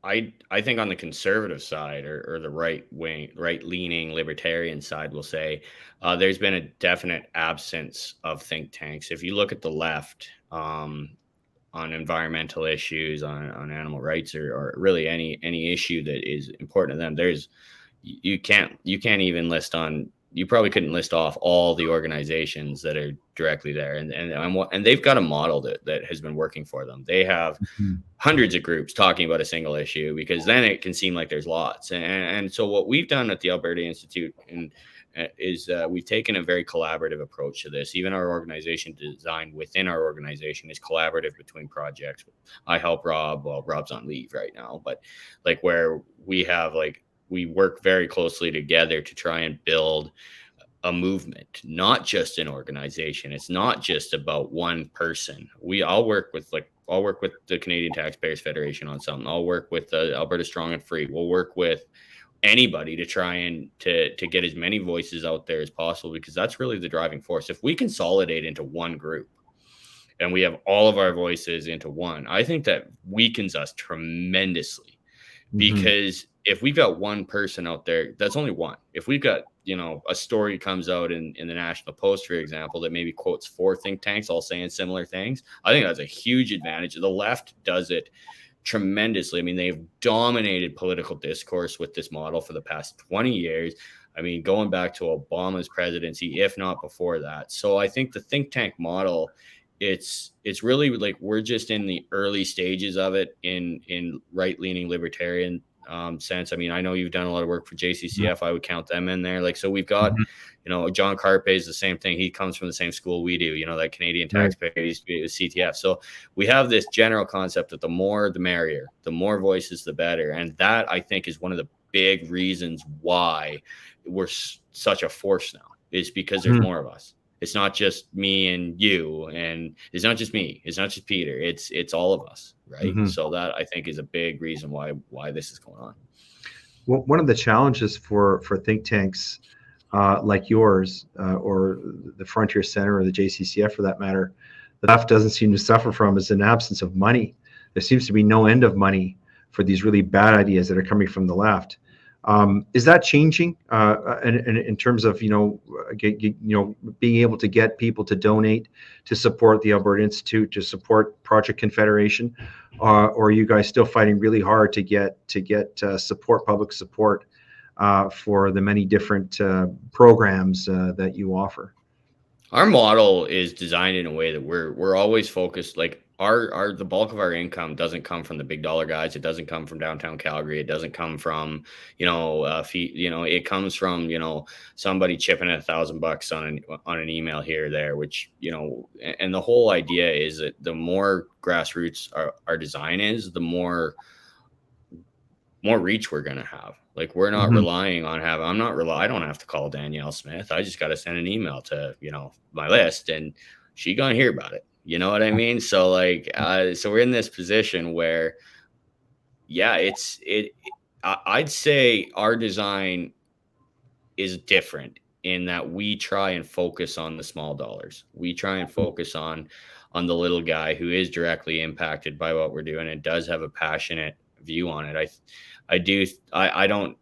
I think on the conservative side or the right-leaning libertarian side, we'll say, there's been a definite absence of think tanks. If you look at the left, on environmental issues, on animal rights, or really any issue that is important to them, you can't even you probably couldn't list off all the organizations that are directly there, and they've got a model that has been working for them. They have hundreds of groups talking about a single issue, because then it can seem like there's lots. And so what we've done at the Alberta Institute is we've taken a very collaborative approach to this. Even our organization design within our organization is collaborative between projects. I help Rob. Well, Rob's on leave right now, but where we work very closely together to try and build a movement, not just an organization. It's not just about one person. I'll work with the Canadian Taxpayers Federation on something. I'll work with Alberta Strong and Free. We'll work with anybody to try and to get as many voices out there as possible, because that's really the driving force. If we consolidate into one group and we have all of our voices into one, I think that weakens us tremendously. Because if we've got one person out there, that's only one. If we've got, a story comes out in the National Post, for example, that maybe quotes 4 think tanks all saying similar things, I think that's a huge advantage. The left does it tremendously. I mean, they've dominated political discourse with this model for the past 20 years. I mean, going back to Obama's presidency, if not before that. So I think the think tank model, it's really we're just in the early stages of it in right-leaning libertarian sense. I mean, I know you've done a lot of work for JCCF. I would count them in there. So we've got, John Carpe is the same thing. He comes from the same school we do, that Canadian taxpayer used to be with CTF. So we have this general concept that the more, the merrier, the more voices, the better. And that, I think, is one of the big reasons why we're such a force now, is because there's more of us. It's not just me and you, and it's not just me. It's not just Peter. It's all of us, right? So that, I think, is a big reason why this is going on. Well, one of the challenges for think tanks like yours or the Frontier Center or the JCCF, for that matter, the left doesn't seem to suffer from is an absence of money. There seems to be no end of money for these really bad ideas that are coming from the left. Is that changing in terms of being able to get people to donate to support the Alberta Institute, to support Project Confederation, or are you guys still fighting really hard to get public support for the many different programs that you offer? Our model is designed in a way that we're always focused. The bulk of our income doesn't come from the big dollar guys. It doesn't come from downtown Calgary. It doesn't come from, it comes from, somebody chipping $1,000 on an email here or there, which, and the whole idea is that the more grassroots our design is, the more reach we're going to have. We're not relying on I don't have to call Danielle Smith. I just got to send an email to, my list, and she gonna hear about it. You know what I mean? So so we're in this position where, I'd say our design is different in that we try and focus on the small dollars. We try and focus on the little guy who is directly impacted by what we're doing and does have a passionate view on it. I don't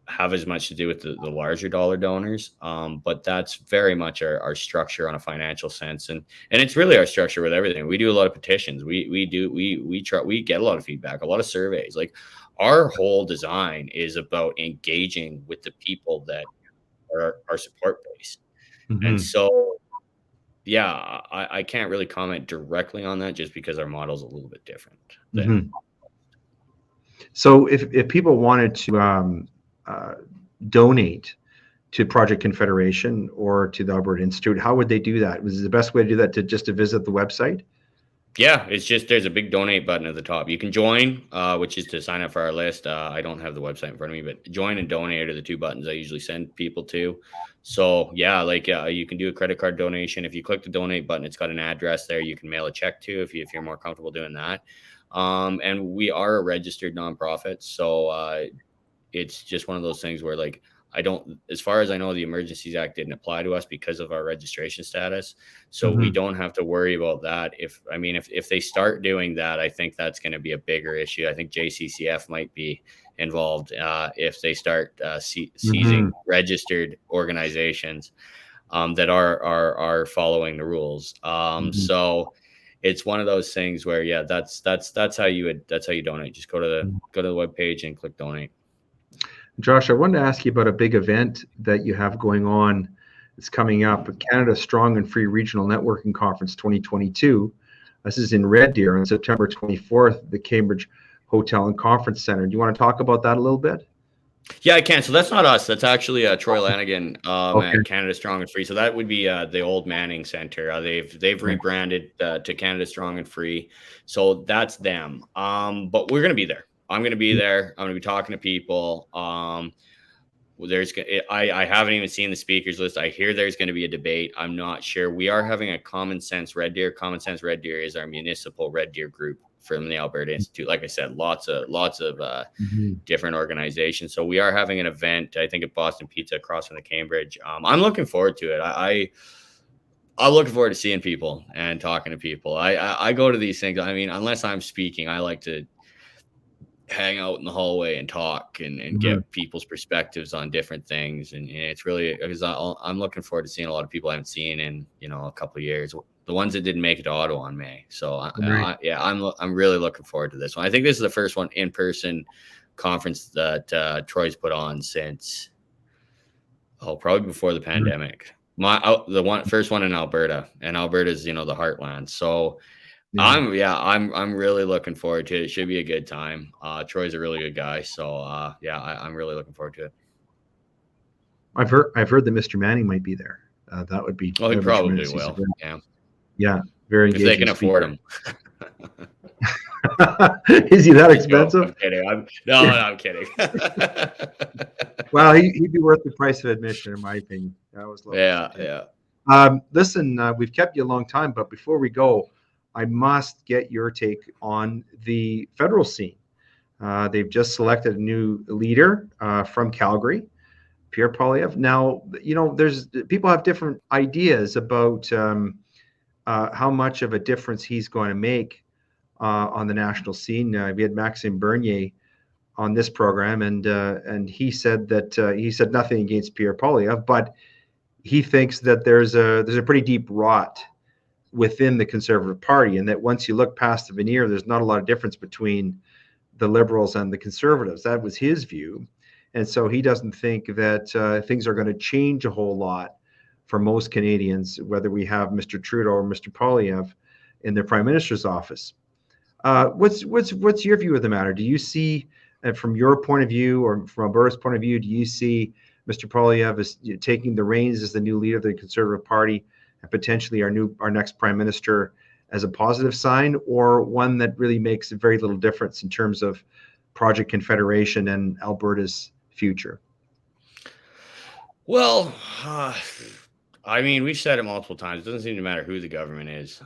have as much to do with the larger dollar donors, but that's very much our structure on a financial sense, and it's really our structure with everything. We do a lot of petitions. We get a lot of feedback, a lot of surveys. Our whole design is about engaging with the people that are our support base, and so I can't really comment directly on that just because our model is a little bit different. So if people wanted to donate to Project Confederation or to the Alberta Institute, how would they do that? Was the best way to do that to visit the website? Yeah, it's just there's a big donate button at the top. You can join, which is to sign up for our list. I don't have the website in front of me, but join and donate are the two buttons I usually send people to. So yeah, like you can do a credit card donation. If you click the donate button, it's got an address there. You can mail a check to if you're more comfortable doing that. And we are a registered nonprofit, so it's just one of those things where like as far as I know, the Emergencies Act didn't apply to us because of our registration status. So we don't have to worry about that. If they start doing that, I think that's going to be a bigger issue. I think JCCF might be involved if they start seizing registered organizations that are following the rules. So it's one of those things where, yeah, that's how you donate. Just go to the webpage and click donate. Josh, I wanted to ask you about a big event that you have going on. It's coming up, Canada Strong and Free Regional Networking Conference 2022. This is in Red Deer on September 24th at the Cambridge Hotel and Conference Center. Do you want to talk about that a little bit? Yeah, I can. So that's not us. That's actually Troy Lanigan at Canada Strong and Free. So that would be the old Manning Center. They've rebranded to Canada Strong and Free. So that's them. But we're going to be there. I'm going to be there. I'm going to be talking to people. I haven't even seen the speakers list. I hear there's going to be a debate. I'm not sure. We are having a Common Sense Red Deer. Common Sense Red Deer is our municipal Red Deer group from the Alberta Institute. Like I said, lots of different organizations. So we are having an event, I think, at Boston Pizza across from the Cambridge. I'm looking forward to it. I'm looking forward to seeing people and talking to people. I go to these things. I mean, unless I'm speaking, I like to hang out in the hallway and talk and get people's perspectives on different things. And it's really, because I'm looking forward to seeing a lot of people I haven't seen in, a couple of years, the ones that didn't make it to Ottawa in May. So I'm really looking forward to this one. I think this is the first one in-person conference that Troy's put on since, probably before the pandemic. First one in Alberta, and Alberta's, the heartland. So I'm really looking forward to it. It should be a good time. Troy's a really good guy, so I'm really looking forward to it. I've heard that Mr. Manning might be there. That would be. Oh, he probably will. Yeah, very. If they can afford him. Is he that expensive? I'm kidding. I'm kidding. Well, he'd be worth the price of admission, in my opinion. That was lovely. Yeah. Listen, we've kept you a long time, but before we go, I must get your take on the federal scene. They've just selected a new leader from Calgary, Pierre Poilievre. Now, there's people have different ideas about how much of a difference he's going to make on the national scene. We had Maxime Bernier on this program, and he said that he said nothing against Pierre Poilievre, but he thinks that there's a pretty deep rot within the Conservative Party, and that once you look past the veneer, there's not a lot of difference between the Liberals and the Conservatives. That was his view. And so he doesn't think that things are going to change a whole lot for most Canadians, whether we have Mr. Trudeau or Mr. Poilievre in their Prime Minister's office. What's your view of the matter? Do you see, from your point of view or from Alberta's point of view, do you see Mr. Poilievre as taking the reins as the new leader of the Conservative Party and potentially our next Prime Minister as a positive sign, or one that really makes very little difference in terms of Project Confederation and Alberta's future? Well, we've said it multiple times. It doesn't seem to matter who the government is.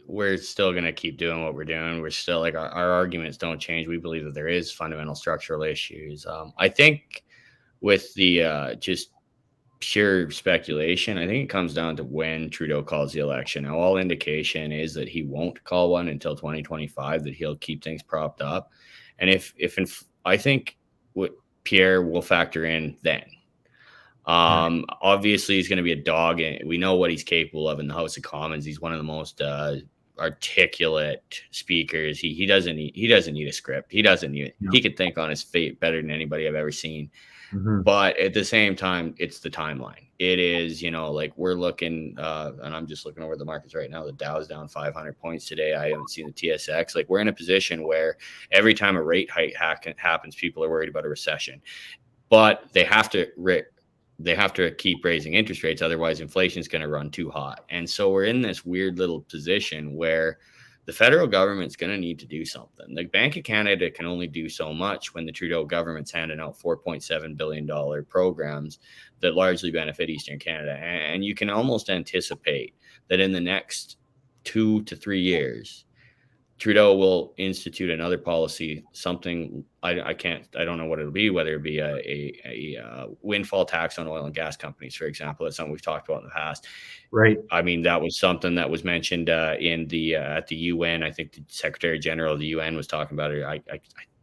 We're still going to keep doing what we're doing. We're still our arguments don't change. We believe that there is fundamental structural issues. I think with the just pure speculation, I think it comes down to when Trudeau calls the election. Now, all indication is that he won't call one until 2025, that he'll keep things propped up. And I think what Pierre will factor in then. Obviously he's going to be a dog, and we know what he's capable of in the House of Commons. He's one of the most articulate speakers. He doesn't need a script. He could think on his feet better than anybody I've ever seen. But at the same time, it's the timeline. It is, we're looking, and I'm just looking over the markets right now. The Dow's down 500 points today. I haven't seen the TSX. We're in a position where every time a rate hike happens, people are worried about a recession. But they have to they have to keep raising interest rates, otherwise inflation is going to run too hot. And so we're in this weird little position where the federal government's going to need to do something. The Bank of Canada can only do so much when the Trudeau government's handing out $4.7 billion programs that largely benefit Eastern Canada. And you can almost anticipate that in the next 2 to 3 years, Trudeau will institute another policy, something I don't know what it'll be, whether it be a windfall tax on oil and gas companies, for example. That's something we've talked about in the past. Right. I mean, that was something that was mentioned in the at the UN. I think the Secretary General of the UN was talking about it. I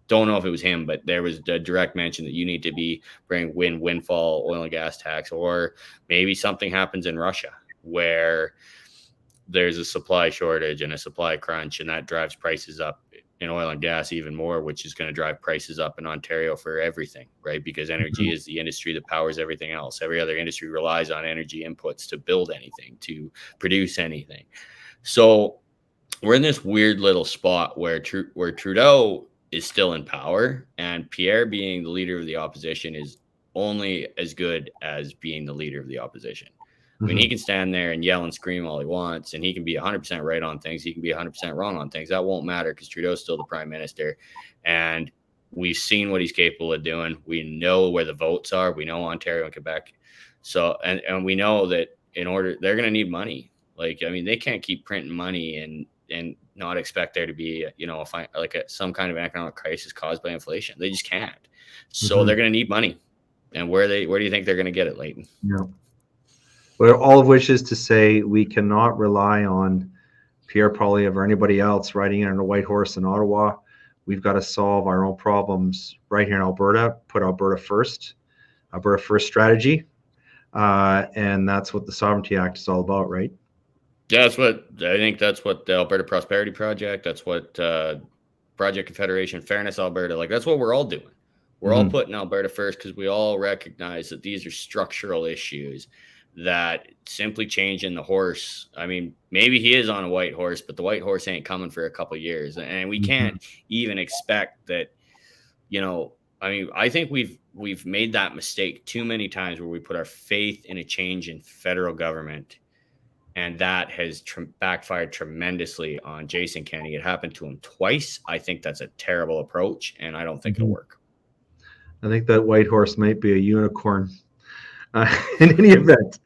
don't know if it was him, but there was a direct mention that you need to be bring windfall oil and gas tax, or maybe something happens in Russia where there's a supply shortage and a supply crunch, and that drives prices up in oil and gas even more, which is going to drive prices up in Ontario for everything, right? Because energy is the industry that powers everything else. Every other industry relies on energy inputs to build anything, to produce anything. So we're in this weird little spot where Trudeau is still in power, and Pierre, being the leader of the opposition, is only as good as being the leader of the opposition. I mean, he can stand there and yell and scream all he wants, and he can be 100% right on things. He can be 100% wrong on things. That won't matter because Trudeau's still the prime minister, and we've seen what he's capable of doing. We know where the votes are. We know Ontario and Quebec. So, and we know that they're going to need money. Like, I mean, they can't keep printing money and not expect there to be, some kind of economic crisis caused by inflation. They just can't. So they're going to need money. And where do you think they're going to get it, Leighton? Yeah. Well, all of which is to say we cannot rely on Pierre Poilievre or anybody else riding in on a white horse in Ottawa. We've got to solve our own problems right here in Alberta, put Alberta first strategy. And that's what the Sovereignty Act is all about, right? Yeah, that's what the Alberta Prosperity Project, that's what Project Confederation, Fairness Alberta, like that's what we're all doing. We're all putting Alberta first because we all recognize that these are structural issues that simply changing the horse. I mean, maybe he is on a white horse, but the white horse ain't coming for a couple of years. And we can't even expect that, I mean, I think we've made that mistake too many times where we put our faith in a change in federal government. And that has backfired tremendously on Jason Kenney. It happened to him twice. I think that's a terrible approach, and I don't think it'll work. I think that white horse might be a unicorn. In any event,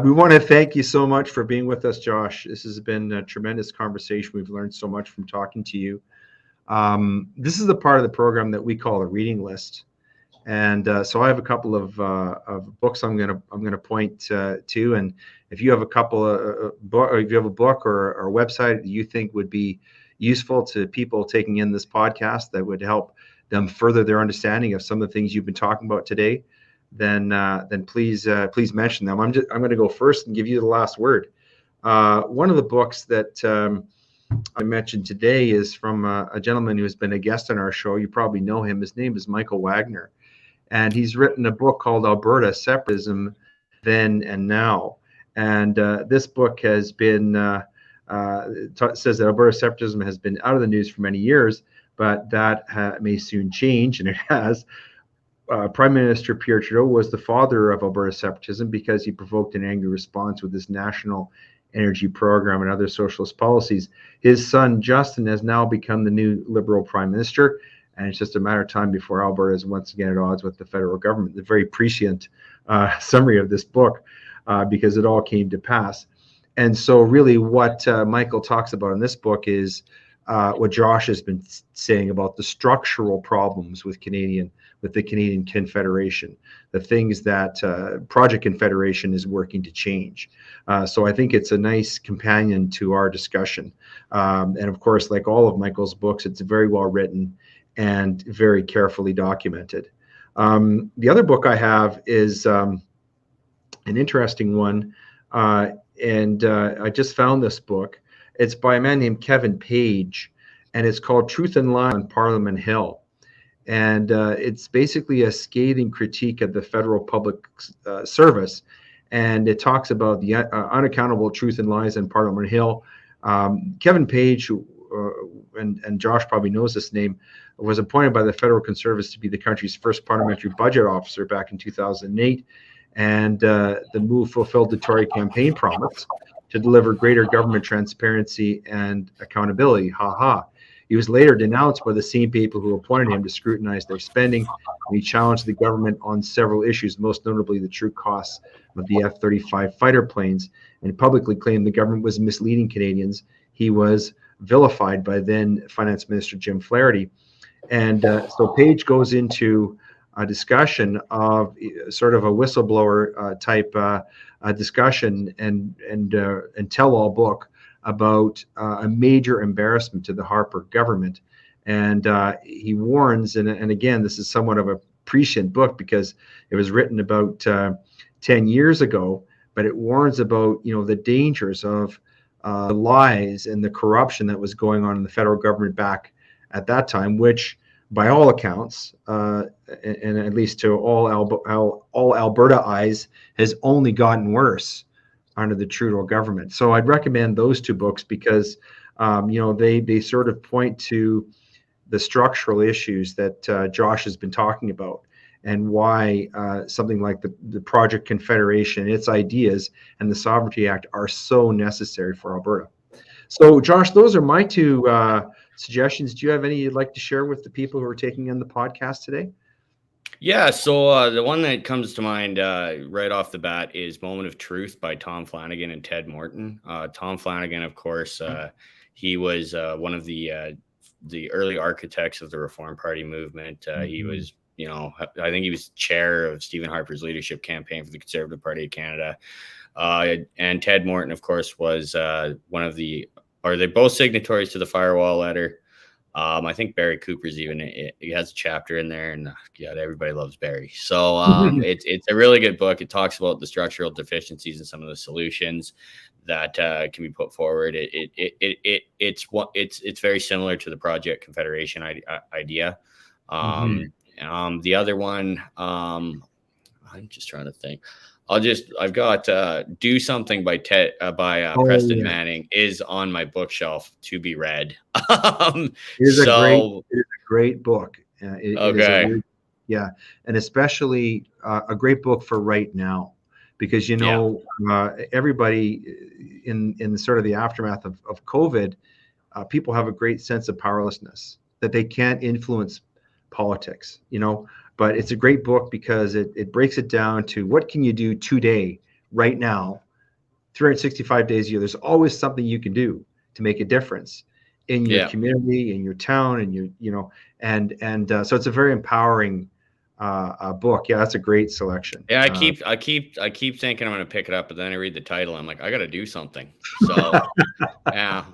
we want to thank you so much for being with us, Josh. This has been a tremendous conversation. We've learned so much from talking to you. This is the part of the program that we call a reading list, and so I have a couple of books I'm gonna point to, and if you have a couple of or if you have a book or a website that you think would be useful to people taking in this podcast that would help them further their understanding of some of the things you've been talking about today, then please mention them. I'm going to go first and give you the last word. One of the books that I mentioned today is from a gentleman who has been a guest on our show. You probably know him. His name is Michael Wagner, and he's written a book called Alberta Separatism, Then and Now. And this book has been says that Alberta separatism has been out of the news for many years, but that may soon change, and it has. Prime Minister Pierre Trudeau was the father of Alberta separatism because he provoked an angry response with his national energy program and other socialist policies. His son, Justin, has now become the new Liberal Prime Minister, and it's just a matter of time before Alberta is once again at odds with the federal government. The very prescient summary of this book, because it all came to pass. And so really what Michael talks about in this book is what Josh has been saying about the structural problems with the Canadian Confederation, the things that Project Confederation is working to change. So I think it's a nice companion to our discussion. And of course, like all of Michael's books, it's very well written and very carefully documented. The other book I have is an interesting one. And I just found this book. It's by a man named Kevin Page, and it's called Truth and Lie on Parliament Hill. And it's basically a scathing critique of the federal public service. And it talks about the unaccountable truth and lies on Parliament Hill. Kevin Page, and Josh probably knows this name, was appointed by the federal Conservatives to be the country's first parliamentary budget officer back in 2008. and the move fulfilled the Tory campaign promise to deliver greater government transparency and accountability. Ha ha. He was later denounced by the same people who appointed him to scrutinize their spending, and he challenged the government on several issues, most notably the true costs of the F-35 fighter planes, and publicly claimed the government was misleading Canadians. He was vilified by then Finance Minister Jim Flaherty. And so Page goes into a discussion of sort of a whistleblower type discussion and tell-all book about a major embarrassment to the Harper government. And he warns, and again, this is somewhat of a prescient book because it was written about 10 years ago, but it warns about, the dangers of the lies and the corruption that was going on in the federal government back at that time, which by all accounts, and at least to all Alberta eyes, has only gotten worse under the Trudeau government. So I'd recommend those two books because, they sort of point to the structural issues that Josh has been talking about, and why something like the Project Confederation, its ideas, and the Sovereignty Act are so necessary for Alberta. So, Josh, those are my two suggestions. Do you have any you'd like to share with the people who are taking in the podcast today? Yeah, so the one that comes to mind right off the bat is Moment of Truth by Tom Flanagan and Ted Morton. Tom Flanagan, of course, he was one of the early architects of the Reform Party movement. He was, I think he was chair of Stephen Harper's leadership campaign for the Conservative Party of Canada. And Ted Morton, of course, was they're both signatories to the Firewall letter. I think Barry Cooper's he has a chapter in there, and everybody loves Barry. So it's a really good book. It talks about the structural deficiencies and some of the solutions that can be put forward. It's very similar to the Project Confederation idea. The other one, I'm just trying to think. I've got Do Something by Preston Manning is on my bookshelf to be read. It is a great book. And especially a great book for right now, because everybody in sort of the aftermath of COVID, people have a great sense of powerlessness, that they can't influence politics, but it's a great book because it breaks it down to what can you do today, right now, 365 days a year. There's always something you can do to make a difference in your community, in your town, and so it's a very empowering book. Yeah, that's a great selection. Yeah, I keep thinking I'm going to pick it up, but then I read the title. I'm like, I got to do something. So yeah,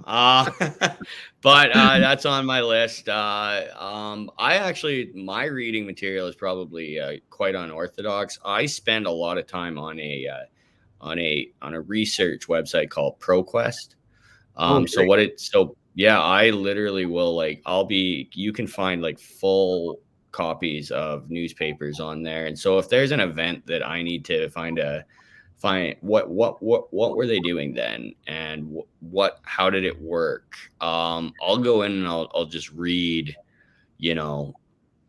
but that's on my list. My reading material is probably quite unorthodox. I spend a lot of time on a research website called ProQuest. I literally will you can find full copies of newspapers on there. And so if there's an event that I need to find what were they doing then, and how did it work, I'll go in and I'll just read,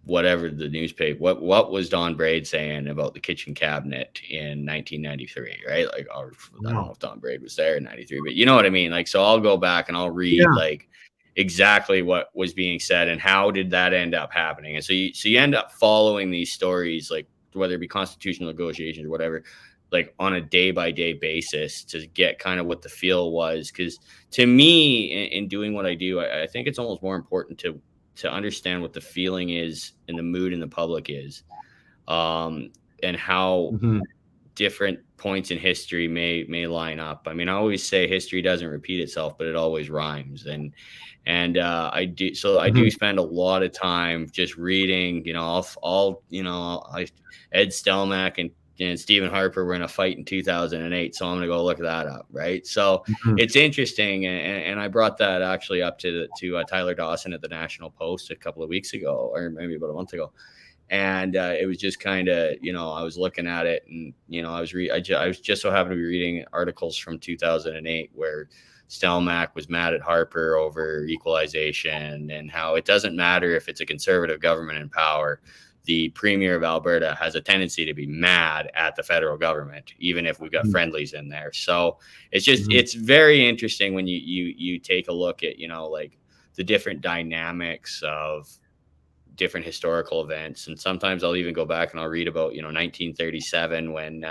whatever the newspaper, what was Don Braid saying about the kitchen cabinet in 1993, right? I don't know if Don Braid was there in 93, but you know what I mean? So I'll go back and I'll read exactly what was being said and how did that end up happening. And so you end up following these stories, whether it be constitutional negotiations or whatever, on a day by day basis to get kind of what the feel was. Because to me, in doing what I do, I think it's almost more important to understand what the feeling is and the mood in the public is, and how different points in history may line up. I mean, I always say history doesn't repeat itself, but it always rhymes. And I do spend a lot of time just reading, Ed Stelmach and Stephen Harper were in a fight in 2008. So I'm going to go look that up. Right. So it's interesting. And I brought that actually up to Tyler Dawson at the National Post a couple of weeks ago, or maybe about a month ago. And it was just kind of, I was looking at it, and, I was just so happened to be reading articles from 2008 where Stelmach was mad at Harper over equalization and how it doesn't matter if it's a conservative government in power. the premier of Alberta has a tendency to be mad at the federal government, even if we've got friendlies in there. So it's just, it's very interesting when you take a look at, like the different dynamics of different historical events. And sometimes I'll even go back and I'll read about, 1937 when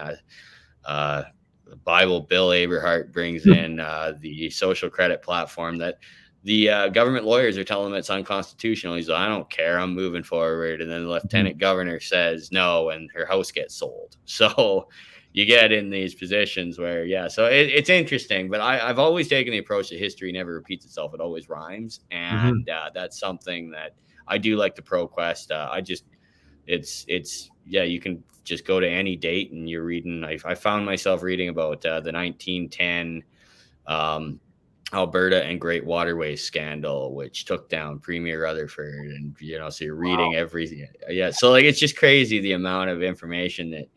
Bible Bill Aberhart brings in the social credit platform that the government lawyers are telling him it's unconstitutional. He's like, I don't care, I'm moving forward. And then the lieutenant governor says no, and her house gets sold. So you get in these positions where, so it's interesting. But I've always taken the approach that history never repeats itself; it always rhymes, and that's something that I do like to ProQuest. You can just go to any date and you're reading. I found myself reading about the 1910 Alberta and Great Waterways scandal, which took down Premier Rutherford, and so you're reading everything. So like it's just crazy the amount of information that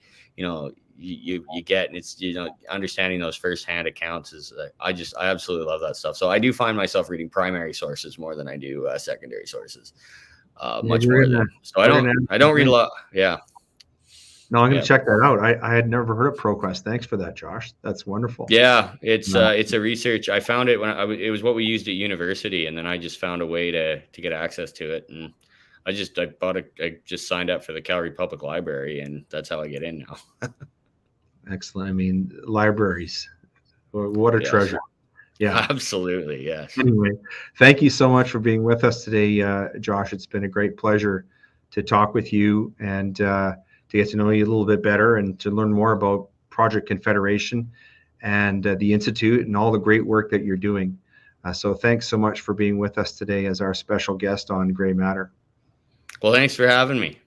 you get, and it's understanding those firsthand accounts is I absolutely love that stuff. So I do find myself reading primary sources more than I do secondary sources. Much more than so I don't read a lot. No, I'm going to check that out. I had never heard of ProQuest. Thanks for that, Josh. That's wonderful. Yeah, it's a research. I found it when it was what we used at university, and then I just found a way to get access to it, and I just signed up for the Calgary Public Library, and that's how I get in now. Excellent. I mean, libraries, what a treasure. Yeah, absolutely. Yes. Anyway, thank you so much for being with us today, Josh. It's been a great pleasure to talk with you and to get to know you a little bit better and to learn more about Project Confederation and the Institute and all the great work that you're doing. So thanks so much for being with us today as our special guest on Gray Matter. Well, thanks for having me.